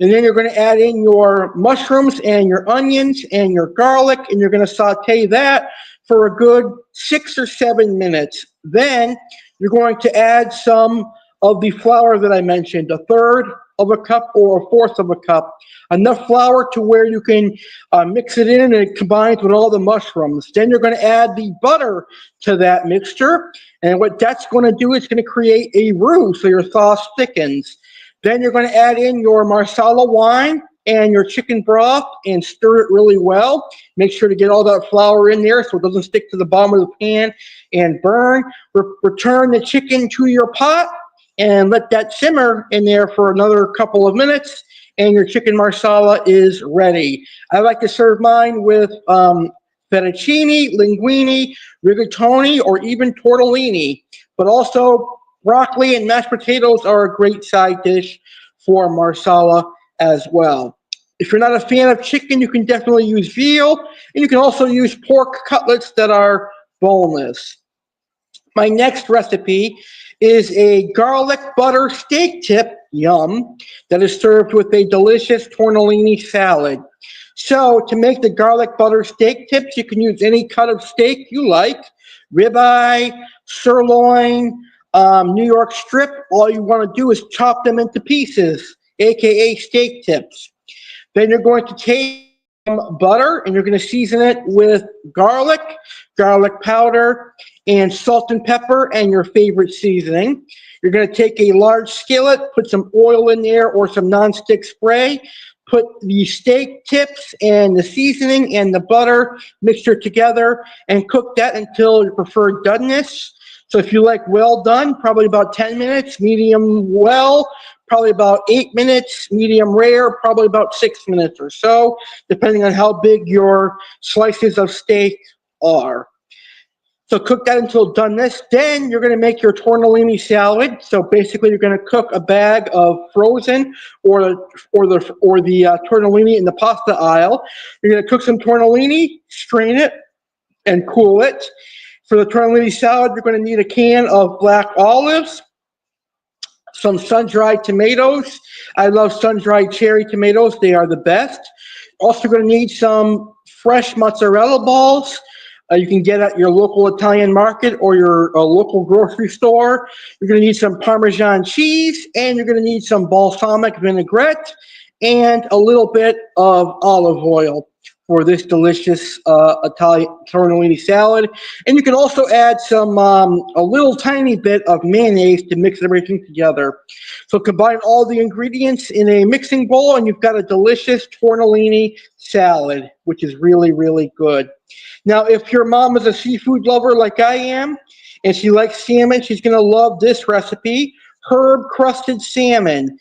and then you're going to add in your mushrooms and your onions and your garlic, and you're going to saute that for a good 6 or 7 minutes. Then you're going to add some of the flour that I mentioned, a third of a cup or a fourth of a cup. Enough flour to where you can mix it in and it combines with all the mushrooms. Then you're going to add the butter to that mixture. And what that's going to do is going to create a roux so your sauce thickens. Then you're going to add in your marsala wine and your chicken broth and stir it really well. Make sure to get all that flour in there so it doesn't stick to the bottom of the pan and burn. Return the chicken to your pot and let that simmer in there for another couple of minutes, and your chicken marsala is ready. I like to serve mine with fettuccine, linguine, rigatoni, or even tortellini. But also broccoli and mashed potatoes are a great side dish for marsala as well. If you're not a fan of chicken, you can definitely use veal, and you can also use pork cutlets that are boneless. My next recipe is a garlic butter steak tip, yum, that is served with a delicious tortellini salad. So to make the garlic butter steak tips, you can use any cut of steak you like, ribeye, sirloin, New York strip. All you want to do is chop them into pieces, aka steak tips. Then you're going to take some butter and you're going to season it with garlic, garlic powder, and salt and pepper and your favorite seasoning. You're going to take a large skillet, put some oil in there or some nonstick spray, put the steak tips and the seasoning and the butter mixture together and cook that until your preferred doneness. So if you like well done, probably about 10 minutes, medium well, probably about 8 minutes, medium rare, probably about 6 minutes or so, depending on how big your slices of steak are. So cook that until doneness. Then you're going to make your tortellini salad. So basically, you're going to cook a bag of frozen or the tortellini in the pasta aisle. You're going to cook some tortellini, strain it, and cool it. For the tortellini salad, you're going to need a can of black olives, some sun-dried tomatoes. I love sun-dried cherry tomatoes. They are the best. Also going to need some fresh mozzarella balls. You can get at your local Italian market or your local grocery store. You're going to need some Parmesan cheese, and you're going to need some balsamic vinaigrette and a little bit of olive oil for this delicious Italian tortellini salad. And you can also add some, a little tiny bit of mayonnaise to mix everything together. So combine all the ingredients in a mixing bowl, and you've got a delicious tortellini salad, which is really, really good. Now, if your mom is a seafood lover like I am, and she likes salmon, she's going to love this recipe, herb-crusted salmon.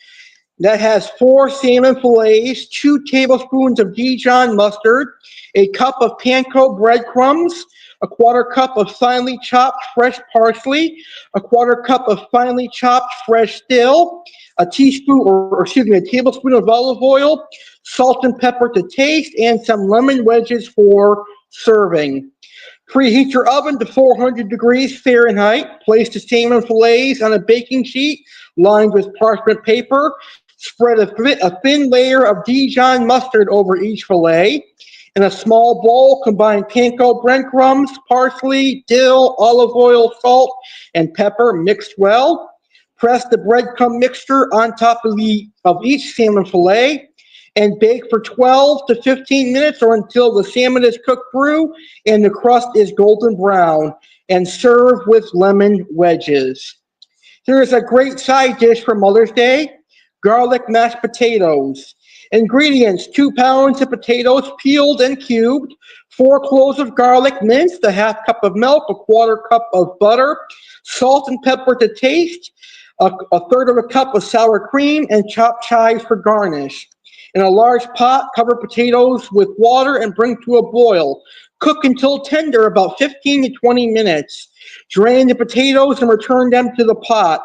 That has 4 salmon fillets, 2 tablespoons of Dijon mustard, a cup of panko breadcrumbs, a quarter cup of finely chopped fresh parsley, a quarter cup of finely chopped fresh dill, a tablespoon of olive oil, salt and pepper to taste, and some lemon wedges for serving. Preheat your oven to 400 degrees Fahrenheit. Place the salmon fillets on a baking sheet lined with parchment paper. Spread a thin layer of Dijon mustard over each fillet. In a small bowl, combine panko breadcrumbs, parsley, dill, olive oil, salt, and pepper mixed well. Press the breadcrumb mixture on top of each salmon fillet and bake for 12 to 15 minutes or until the salmon is cooked through and the crust is golden brown, and serve with lemon wedges. Here is a great side dish for Mother's Day. Garlic mashed potatoes. Ingredients: 2 pounds of potatoes peeled and cubed, 4 cloves of garlic minced, a half cup of milk, a quarter cup of butter, salt and pepper to taste, a third of a cup of sour cream, and chopped chives for garnish. In a large pot, cover potatoes with water and bring to a boil. Cook until tender, about 15 to 20 minutes. Drain the potatoes and return them to the pot.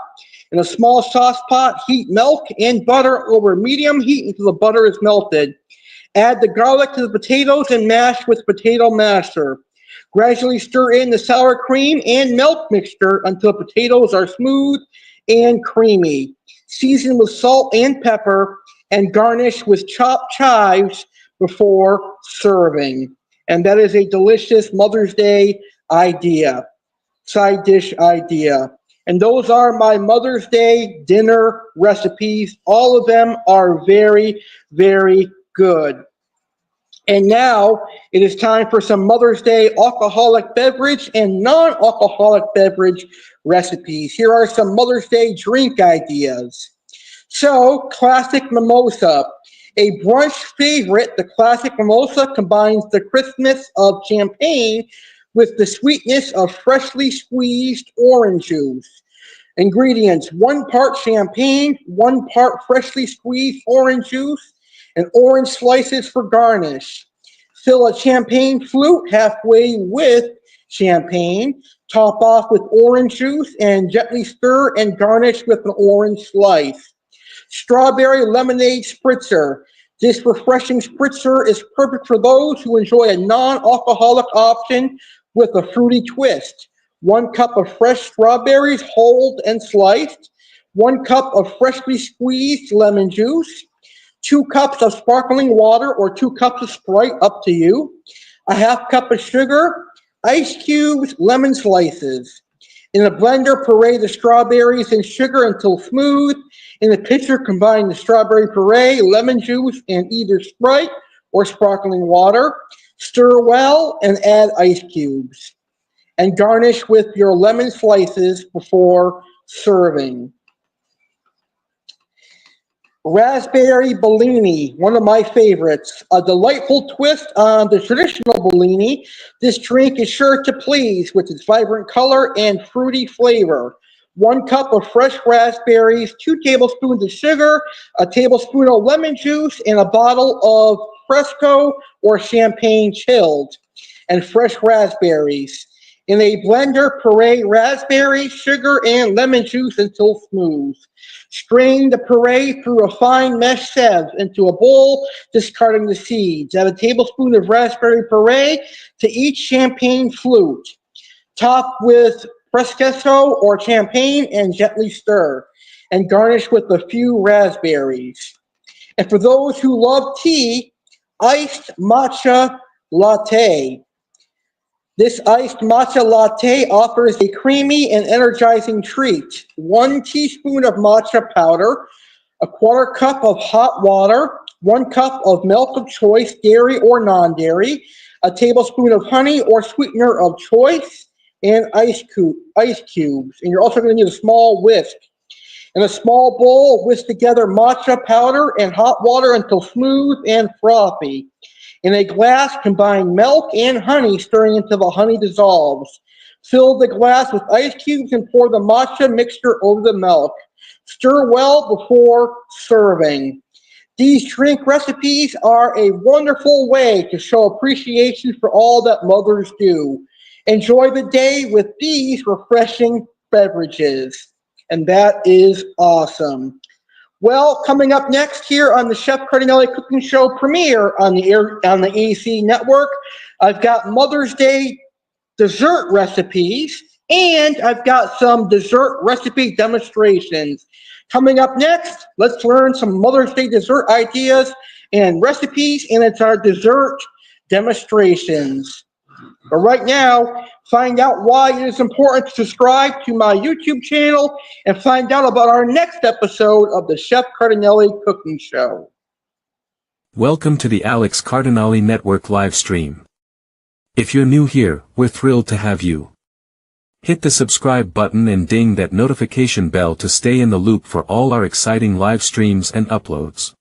In a small sauce pot, heat milk and butter over medium heat until the butter is melted. Add the garlic to the potatoes and mash with potato masher. Gradually stir in the sour cream and milk mixture until potatoes are smooth and creamy. Season with salt and pepper and garnish with chopped chives before serving. And that is a delicious Mother's Day side dish idea. And those are my Mother's Day dinner recipes. All of them are very, very good. And now it is time for some Mother's Day alcoholic beverage and non-alcoholic beverage recipes. Here are some Mother's Day drink ideas. So, classic mimosa. A brunch favorite, the classic mimosa combines the crispness of champagne with the sweetness of freshly squeezed orange juice. Ingredients: 1 part champagne, 1 part freshly squeezed orange juice, and orange slices for garnish. Fill a champagne flute halfway with champagne. Top off with orange juice and gently stir and garnish with an orange slice. Strawberry lemonade spritzer. This refreshing spritzer is perfect for those who enjoy a non-alcoholic option with a fruity twist. 1 cup of fresh strawberries, whole and sliced. 1 cup of freshly squeezed lemon juice. 2 cups of sparkling water or 2 cups of Sprite, up to you. A half cup of sugar, ice cubes, lemon slices. In a blender, puree the strawberries and sugar until smooth. In a pitcher, combine the strawberry puree, lemon juice, and either Sprite or sparkling water. Stir well and add ice cubes. And garnish with your lemon slices before serving. Raspberry Bellini, one of my favorites. A delightful twist on the traditional Bellini. This drink is sure to please with its vibrant color and fruity flavor. 1 cup of fresh raspberries, 2 tablespoons of sugar, a tablespoon of lemon juice, and a bottle of Fresco or champagne chilled, and fresh raspberries. In a blender, puree raspberries, sugar, and lemon juice until smooth. Strain the puree through a fine mesh sieve into a bowl, discarding the seeds. Add a tablespoon of raspberry puree to each champagne flute. Top with Fresco or champagne and gently stir. And garnish with a few raspberries. And for those who love tea, iced matcha latte. This iced matcha latte offers a creamy and energizing treat. 1 teaspoon of matcha powder, a 1/4 cup of hot water, 1 cup of milk of choice, dairy or non-dairy, a tablespoon of honey or sweetener of choice, and ice cubes. And you're also going to need a small whisk. In a small bowl, whisk together matcha powder and hot water until smooth and frothy. In a glass, combine milk and honey, stirring until the honey dissolves. Fill the glass with ice cubes and pour the matcha mixture over the milk. Stir well before serving. These drink recipes are a wonderful way to show appreciation for all that mothers do. Enjoy the day with these refreshing beverages. And that is awesome. Well, coming up next here on the Chef Cardinale Cooking Show premiere on the A.C.E. Network, I've got Mother's Day dessert recipes, and I've got some dessert recipe demonstrations. Coming up next, let's learn some Mother's Day dessert ideas and recipes, and it's our dessert demonstrations. But right now, find out why it is important to subscribe to my YouTube channel and find out about our next episode of the Chef Cardinale Cooking Show. Welcome to the Alex Cardinale Network live stream. If you're new here, we're thrilled to have you. Hit the subscribe button and ding that notification bell to stay in the loop for all our exciting live streams and uploads.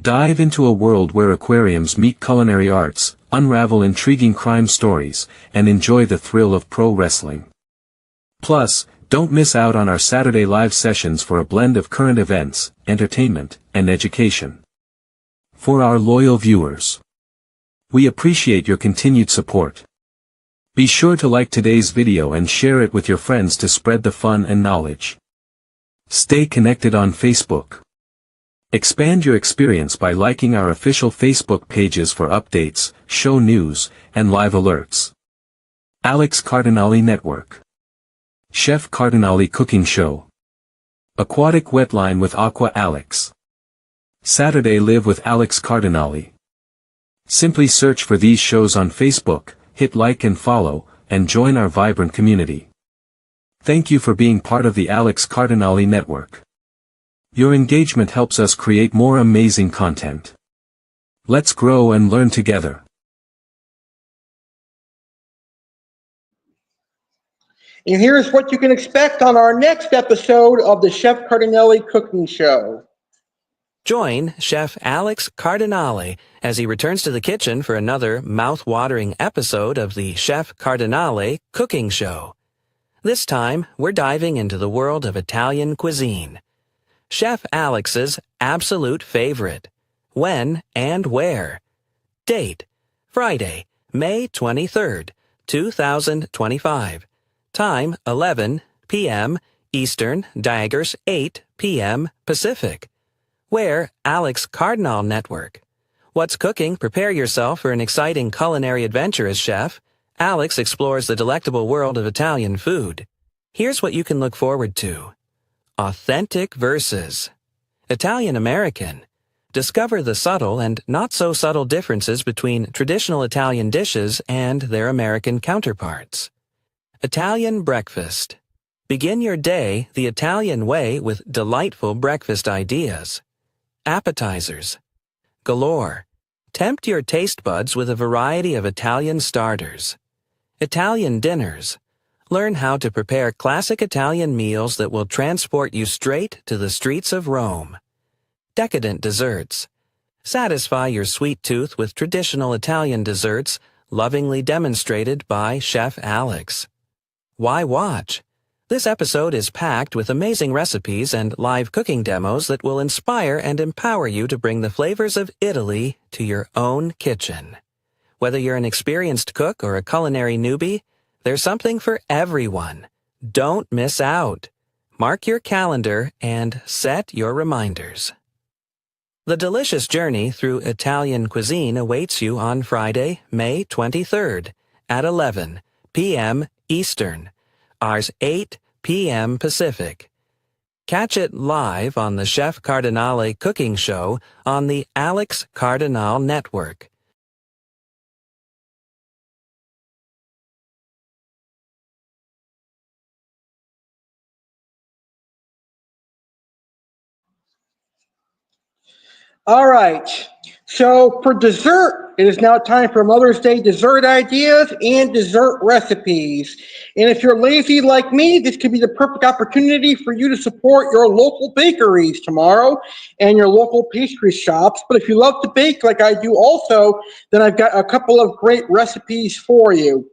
Dive into a world where aquariums meet culinary arts, unravel intriguing crime stories, and enjoy the thrill of pro wrestling. Plus, don't miss out on our Saturday live sessions for a blend of current events, entertainment, and education. For our loyal viewers, we appreciate your continued support. Be sure to like today's video and share it with your friends to spread the fun and knowledge. Stay connected on Facebook. Expand your experience by liking our official Facebook pages for updates, show news, and live alerts. Alex Cardinale Network. Chef Cardinale Cooking Show. Aquatic Wetline with Aqua Alex. Saturday Live with Alex Cardinale. Simply search for these shows on Facebook, hit like and follow, and join our vibrant community. Thank you for being part of the Alex Cardinale Network. Your engagement helps us create more amazing content. Let's grow and learn together. And here's what you can expect on our next episode of the Chef Cardinale Cooking Show. Join Chef Alex Cardinale as he returns to the kitchen for another mouth-watering episode of the Chef Cardinale Cooking Show. This time, we're diving into the world of Italian cuisine. Chef Alex's absolute favorite. When and where. Date: Friday, May 23rd, 2025. Time 11 p.m. Eastern, daggers 8 p.m. Pacific. Where Alex Cardinale Network. What's cooking? Prepare yourself for an exciting culinary adventure as chef. Alex explores the delectable world of Italian food. Here's what you can look forward to. Authentic versus Italian American. Discover the subtle and not so subtle differences between traditional Italian dishes and their American counterparts. Italian breakfast. Begin your day the Italian way with delightful breakfast ideas. Appetizers. Galore. Tempt your taste buds with a variety of Italian starters. Italian dinners. Learn how to prepare classic Italian meals that will transport you straight to the streets of Rome. Decadent desserts. Satisfy your sweet tooth with traditional Italian desserts, lovingly demonstrated by Chef Alex. Why watch? This episode is packed with amazing recipes and live cooking demos that will inspire and empower you to bring the flavors of Italy to your own kitchen. Whether you're an experienced cook or a culinary newbie, there's something for everyone. Don't miss out. Mark your calendar and set your reminders. The delicious journey through Italian cuisine awaits you on Friday, May 23rd at 11 p.m. Eastern. Ours 8 p.m. Pacific. Catch it live on the Chef Cardinale Cooking Show on the Alex Cardinale Network. All right. So for dessert, it is now time for Mother's Day dessert ideas and dessert recipes. And if you're lazy like me, this could be the perfect opportunity for you to support your local bakeries tomorrow and your local pastry shops. But if you love to bake like I do also, then I've got a couple of great recipes for you.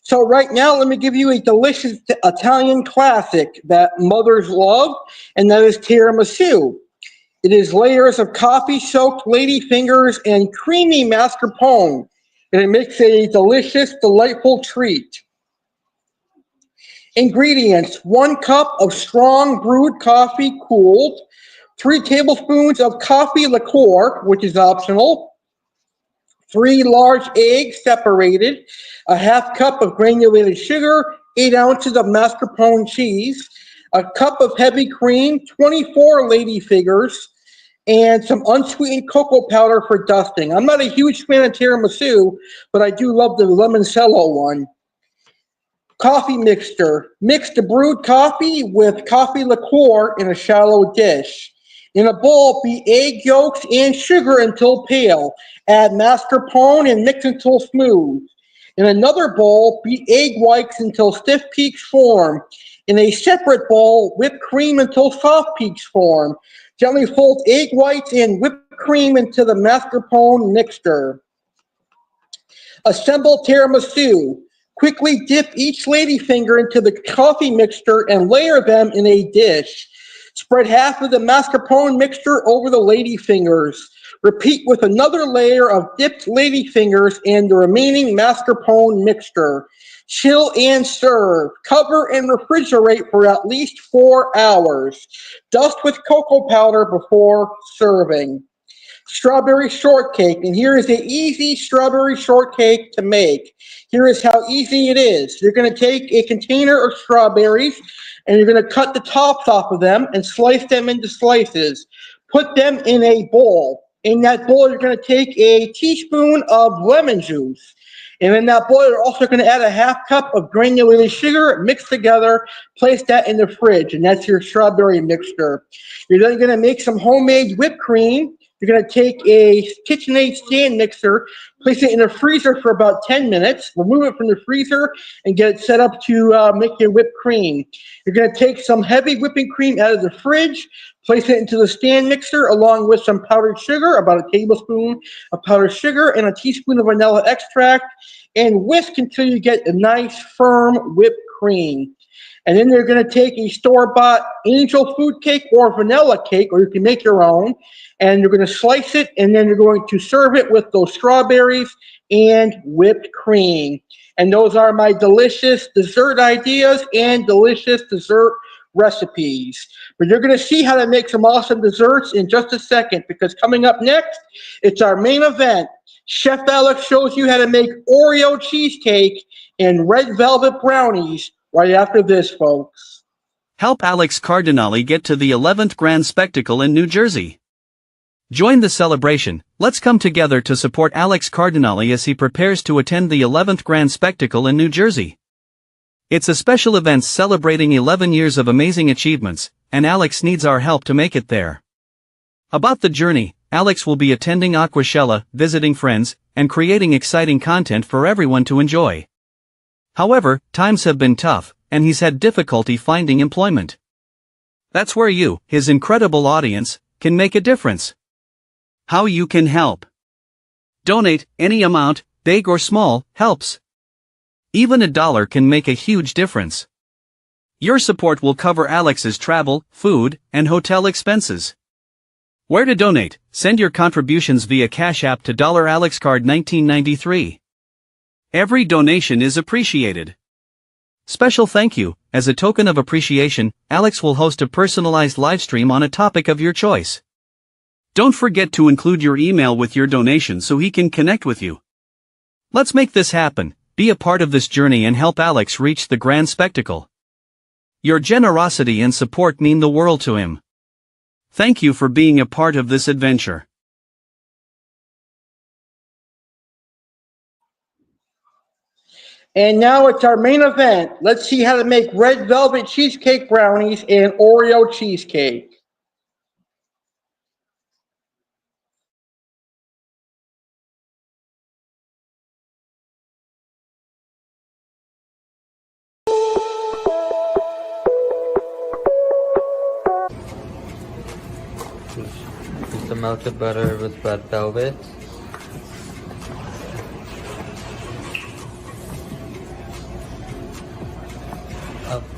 So right now, let me give you a delicious Italian classic that mothers love, and that is tiramisu. It is layers of coffee-soaked ladyfingers and creamy mascarpone, and it makes a delicious, delightful treat. Ingredients: 1 cup of strong brewed coffee cooled, 3 tablespoons of coffee liqueur, which is optional, 3 large eggs separated, a half cup of granulated sugar, 8 ounces of mascarpone cheese, a cup of heavy cream, 24 ladyfingers, and some unsweetened cocoa powder for dusting. I'm not a huge fan of tiramisu, but I do love the limoncello one. Coffee mixture. Mix the brewed coffee with coffee liqueur in a shallow dish. In a bowl, beat egg yolks and sugar until pale. Add mascarpone and mix until smooth. In another bowl, beat egg whites until stiff peaks form. In a separate bowl, whip cream until soft peaks form. Gently fold egg whites and whipped cream into the mascarpone mixture. Assemble tiramisu. Quickly dip each ladyfinger into the coffee mixture and layer them in a dish. Spread half of the mascarpone mixture over the ladyfingers. Repeat with another layer of dipped ladyfingers and the remaining mascarpone mixture. Chill and serve. Cover and refrigerate for at least 4 hours. Dust with cocoa powder before serving. Strawberry shortcake, and here is an easy strawberry shortcake to make. Here is how easy it is. You're going to take a container of strawberries, and you're going to cut the tops off of them and slice them into slices. Put them in a bowl. In that bowl, you're going to take a teaspoon of lemon juice. And in that bowl, you're also going to add a half cup of granulated sugar, mixed together, place that in the fridge, and that's your strawberry mixture. You're then going to make some homemade whipped cream. You're going to take a KitchenAid stand mixer, place it in the freezer for about 10 minutes, remove it from the freezer, and get it set up to make your whipped cream. You're going to take some heavy whipping cream out of the fridge, place it into the stand mixer along with some powdered sugar, about a tablespoon of powdered sugar, and a teaspoon of vanilla extract, and whisk until you get a nice firm whipped cream. And then you're going to take a store-bought angel food cake or vanilla cake, or you can make your own, and you're going to slice it, and then you're going to serve it with those strawberries and whipped cream. And those are my delicious dessert ideas and delicious dessert recipes. But you're going to see how to make some awesome desserts in just a second, because coming up next, it's our main event. Chef Alex shows you how to make Oreo cheesecake and red velvet brownies right after this, folks. Help Alex Cardinale get to the 11th Grand Spectacle in New Jersey. Join the celebration. Let's come together to support Alex Cardinale as he prepares to attend the 11th Grand Spectacle in New Jersey. It's a special event celebrating 11 years of amazing achievements, and Alex needs our help to make it there. About the journey, Alex will be attending Aquashella, visiting friends, and creating exciting content for everyone to enjoy. However, times have been tough, and he's had difficulty finding employment. That's where you, his incredible audience, can make a difference. How you can help. Donate, any amount, big or small, helps. Even $1 can make a huge difference. Your support will cover Alex's travel, food, and hotel expenses. Where to donate? Send your contributions via Cash App to $AlexCard1993. Every donation is appreciated. Special thank you. As a token of appreciation, Alex will host a personalized livestream on a topic of your choice. Don't forget to include your email with your donation so he can connect with you. Let's make this happen. Be a part of this journey and help Alex reach the grand spectacle. Your generosity and support mean the world to him. Thank you for being a part of this adventure. And now it's our main event. Let's see how to make red velvet cheesecake brownies and Oreo cheesecake. The melted butter with red velvet.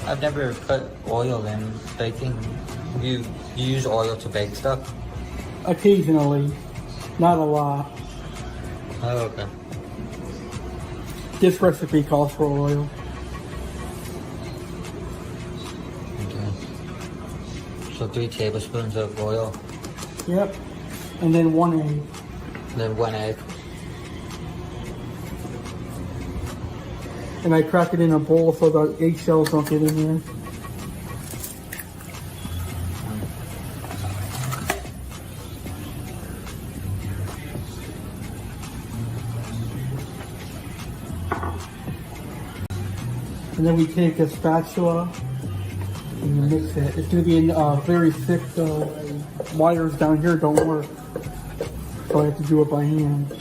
I've never put oil in baking. You use oil to bake stuff? Occasionally, not a lot. Oh, okay. This recipe calls for oil. Okay. So 3 tablespoons of oil. Yep. And then 1 egg. Then 1 egg. And I crack it in a bowl so the eggshells don't get in there. And then we take a spatula and you mix it. It's going to be in very thick, wires down here don't work. So I have to do it by hand.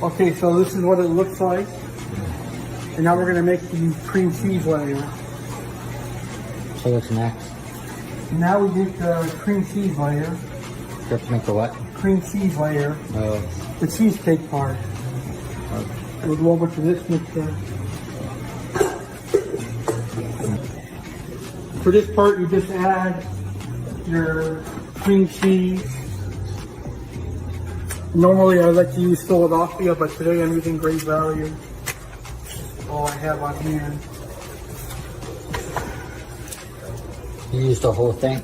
Okay, so this is what it looks like. And now we're going to make the cream cheese layer. So what's next? Now we get the cream cheese layer. You have to make the what? Cream cheese layer. Oh. The cheesecake part. Okay. We'll go over to this mixer. For this part, you just add your cream cheese. Normally, I like to use Philadelphia, but today I'm using Great Value. All I have on hand. You used the whole thing?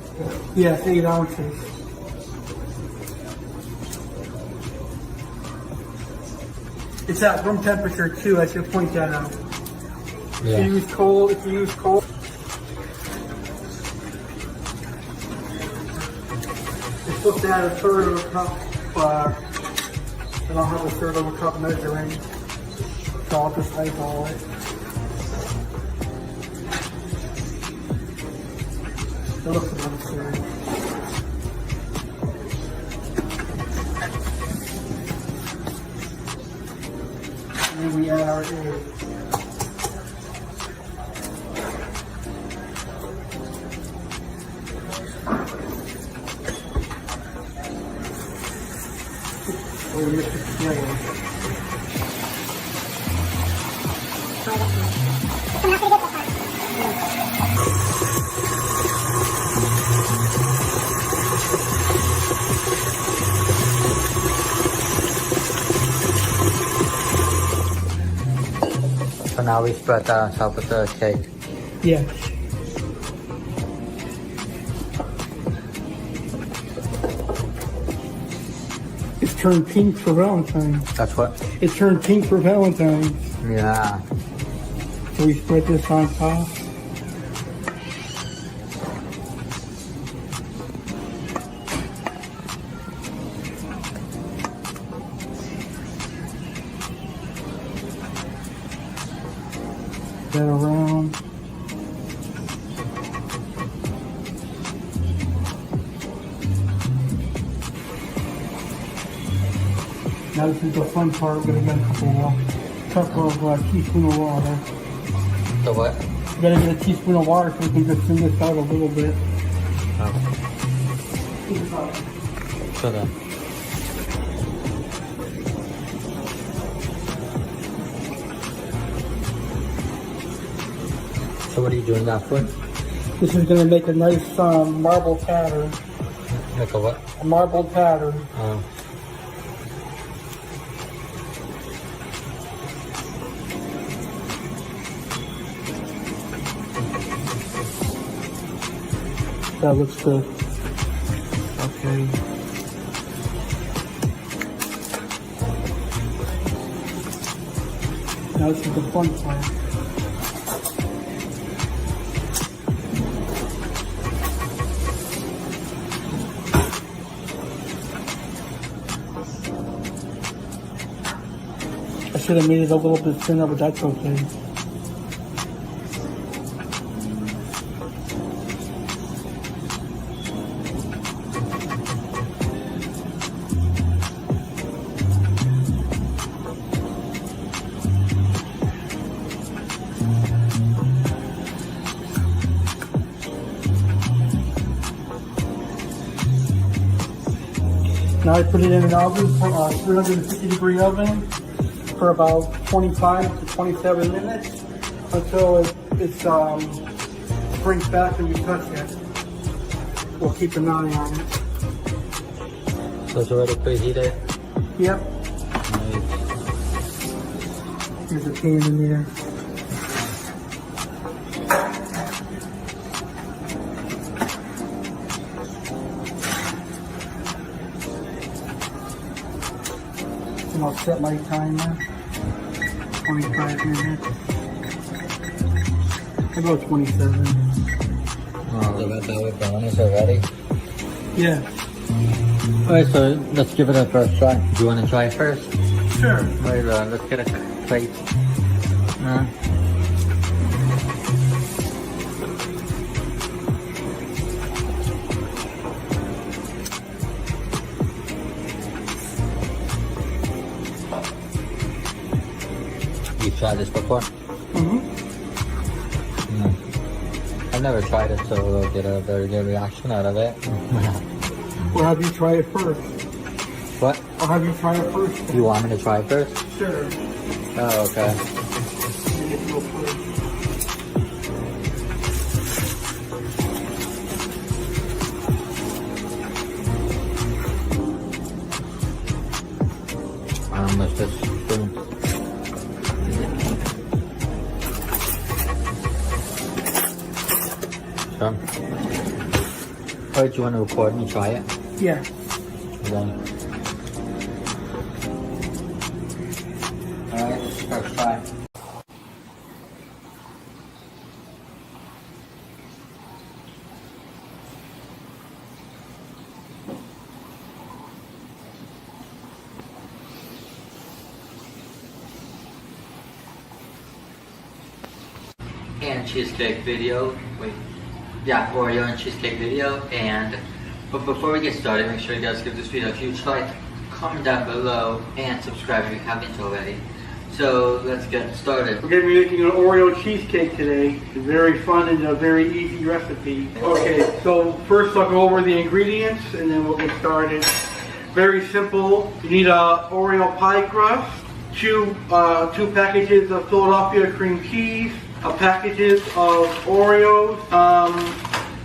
Yes, 8 ounces. It's at room temperature too. I should point that out. Yeah. If you use cold, you're supposed to add a third of a cup. I don't have a third of a cup measuring, so I'll just eyeball it. That looks about a third. And then we add our egg. with Mr. Flavor. So now we spread that on top of the cake. Yes. It's turned pink for Valentine's. That's what? It turned pink for Valentine's. Yeah. So we spread this on top. That around. Now this is the fun part. We're gonna get a couple of teaspoon of water. The what? We gotta get a teaspoon of water so we can just thin this out a little bit. Oh. So then. So what are you doing that for? This is gonna make a nice marble pattern. Like a what? A marble pattern. Oh. That looks good. Okay. Now this is the fun part. I should have made it a little bit thinner, but that's okay. Now I put it in an oven, 350 degree oven, for about 25 to 27 minutes until it springs back and you touch it. We'll keep an eye on it. So it's already preheated? Yep. Nice. There's a pan in there. And I'll set my timer. 25 minutes. About 27. Oh, look at that, we're brownies already. Yeah. Alright, so let's give it a first try. Do you want to try first? Sure. Wait, let's get a plate. You tried this before? Mm-hmm. I've never tried it, so we'll get a very good reaction out of it. Or have you try it first? What? I'll have you try it first. You want me to try it first? Sure. Oh, okay. Let's just spoon. So, alright, do you want to record me try it? Yeah. Then. Alright, let's first try. And cheesecake video. Wait. Yeah, Oreo and cheesecake video. But before we get started, make sure you guys give this video a huge like, comment down below, and subscribe if you haven't already. So let's get started. We're going to be making an Oreo cheesecake today. It's very fun and a very easy recipe. Okay, so first I'll go over the ingredients and then we'll get started. Very simple. You need a Oreo pie crust, two packages of Philadelphia cream cheese, a packages of Oreos,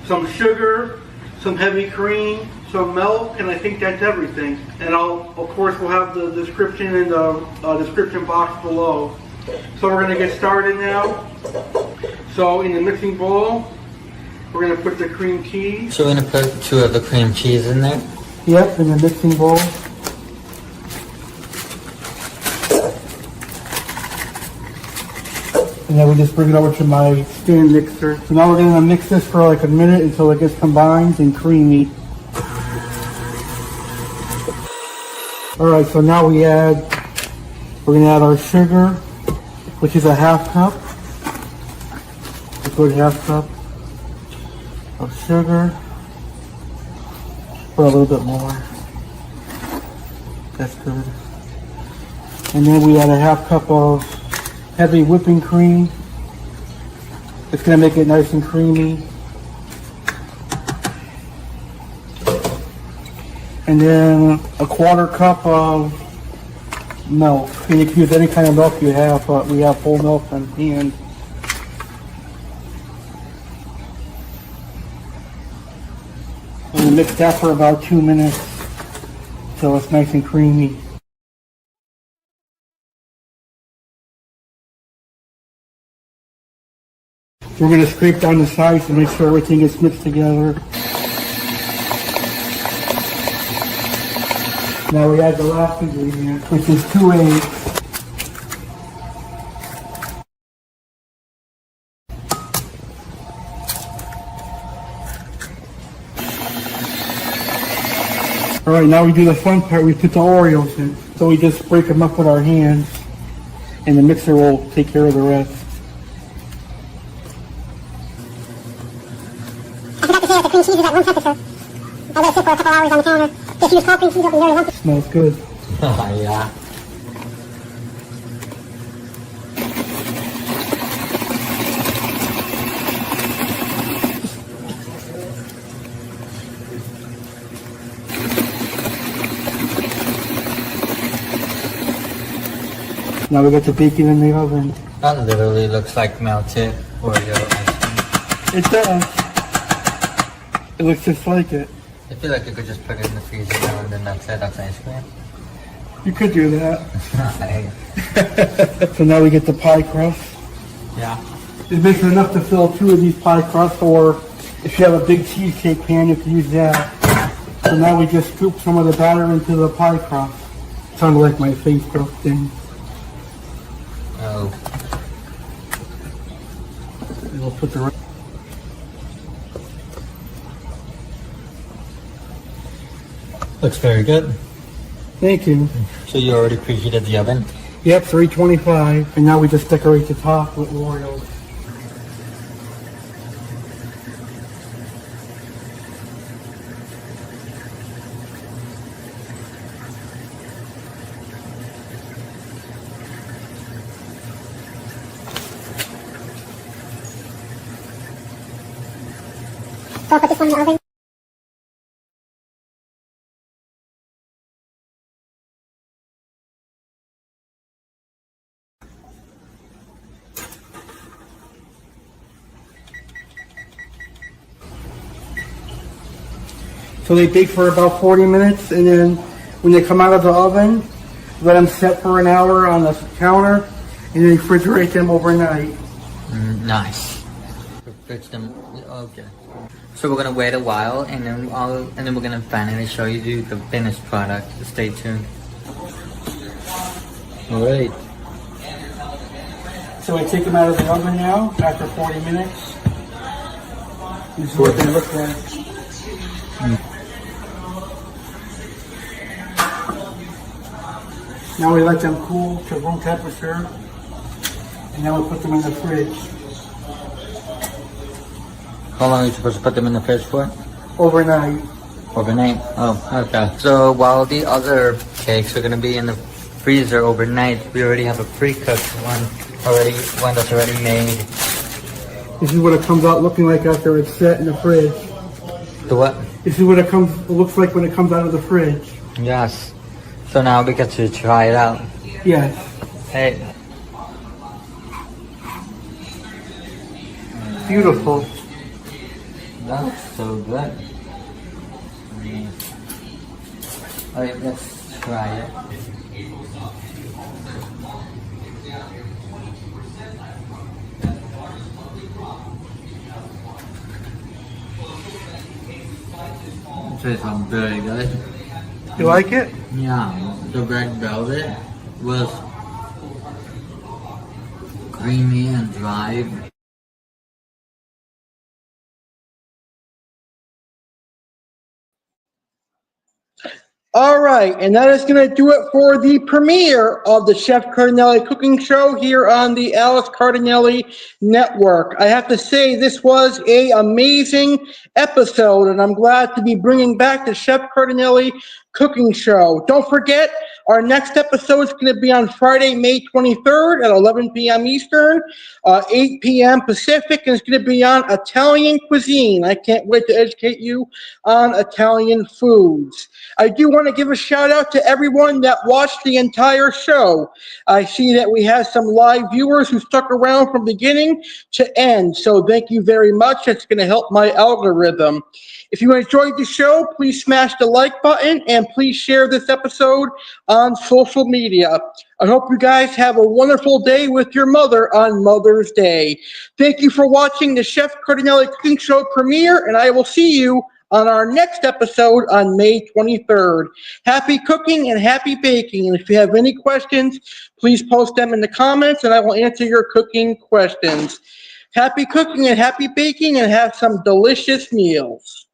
some sugar, some heavy cream, some milk, and I think that's everything. And of course, we'll have the description in the description box below. So we're gonna get started now. So in the mixing bowl, we're gonna put the cream cheese. So we're gonna put 2 of the cream cheese in there? Yep, in the mixing bowl. And then we just bring it over to my stand mixer. So now we're gonna mix this for like a minute until it gets combined and creamy. Alright, so now we're gonna add our sugar, which is a ½ cup. A good ½ cup of sugar. Put a little bit more. That's good. And then we add a ½ cup of heavy whipping cream. It's going to make it nice and creamy. And then a ¼ cup of milk. And you can use any kind of milk you have, but we have whole milk on hand. I'm going to mix that for about 2 minutes so it's nice and creamy. We're going to scrape down the sides to make sure everything is mixed together. Now we add the last ingredient, which is 2 eggs. Alright, now we do the fun part. We put the Oreos in. So we just break them up with our hands, and the mixer will take care of the rest. The cream cheese is at room temperature. I let it sit for a couple hours on the counter. Just use cold cream cheese up in there. It smells good. Yeah. Now we got the bacon in the oven. That literally looks like melted Oreo ice cream. It does. It looks just like it. I feel like you could just put it in the freezer now and then that's it, that's ice cream. You could do that. So now we get the pie crust. Yeah. It makes it enough to fill 2 of these pie crusts, or if you have a big cheesecake pan, you can use that. So now we just scoop some of the batter into the pie crust. Sounded like my Facebook thing. Oh. And we'll put the rest. Looks very good. Thank you. So you already preheated the oven? Yep, 325. And now we just decorate the top with Oreos. So I'll put this one in the oven. So they bake for about 40 minutes, and then when they come out of the oven, let them set for an hour on the counter, and then refrigerate them overnight. Nice. Fridge them. Okay. So we're gonna wait a while, and then we're gonna finally show you the finished product. Stay tuned. All right. So I take them out of the oven now after 40 minutes. This is what they look like. Now we let them cool to room temperature, and then we put them in the fridge. How long are you supposed to put them in the fridge for? Overnight. Overnight? Oh, okay. So while the other cakes are gonna be in the freezer overnight, we already have a pre-cooked one that's already made. This is what it comes out looking like after it's set in the fridge. The what? This is what it looks like when it comes out of the fridge. Yes. So now we get to try it out. Yes. Hey. Beautiful. That looks so good. Alright, let's try it. It tastes very good. You like it? Yeah, the red velvet was creamy and dry. All right, and that is going to do it for the premiere of the Chef Cardinale Cooking Show here on the Alex Cardinale Network. I have to say this was an amazing episode, and I'm glad to be bringing back the Chef Cardinale Cooking Show. Don't forget, our next episode is going to be on Friday, May 23rd at 11 p.m. Eastern, 8 p.m. Pacific, and it's going to be on Italian cuisine. I can't wait to educate you on Italian foods. I do want to give a shout out to everyone that watched the entire show. I see that we have some live viewers who stuck around from beginning to end, so thank you very much. It's going to help my algorithm. If you enjoyed the show, please smash the like button and please share this episode on social media. I hope you guys have a wonderful day with your mother on Mother's Day. Thank you for watching the Chef Cardinale Cooking Show premiere, and I will see you on our next episode on May 23rd. Happy cooking and happy baking. And if you have any questions, please post them in the comments and I will answer your cooking questions. Happy cooking and happy baking, and have some delicious meals.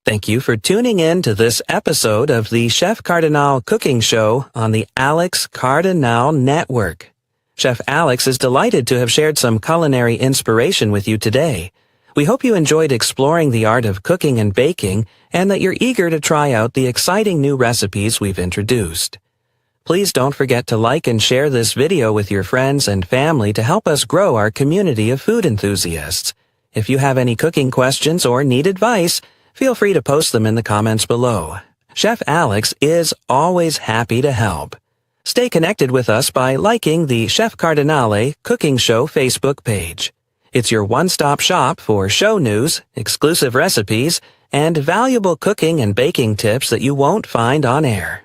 Thank you for tuning in to this episode of the Chef Cardinale Cooking Show on the Alex Cardinale Network. Chef Alex is delighted to have shared some culinary inspiration with you today. We hope you enjoyed exploring the art of cooking and baking, and that you're eager to try out the exciting new recipes we've introduced. Please don't forget to like and share this video with your friends and family to help us grow our community of food enthusiasts. If you have any cooking questions or need advice, feel free to post them in the comments below. Chef Alex is always happy to help. Stay connected with us by liking the Chef Cardinale Cooking Show Facebook page. It's your one-stop shop for show news, exclusive recipes, and valuable cooking and baking tips that you won't find on air.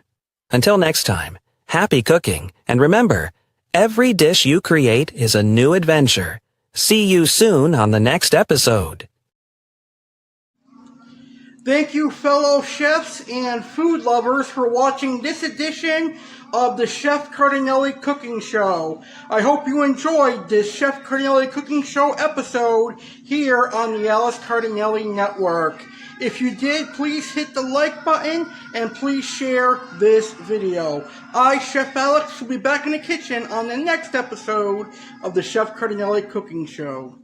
Until next time, happy cooking, and remember, every dish you create is a new adventure. See you soon on the next episode. Thank you, fellow chefs and food lovers, for watching this edition of the Chef Cardinale Cooking Show. I hope you enjoyed this Chef Cardinale Cooking Show episode here on the Alex Cardinale Network. If you did, please hit the like button and please share this video. I, Chef Alex, will be back in the kitchen on the next episode of the Chef Cardinale Cooking Show.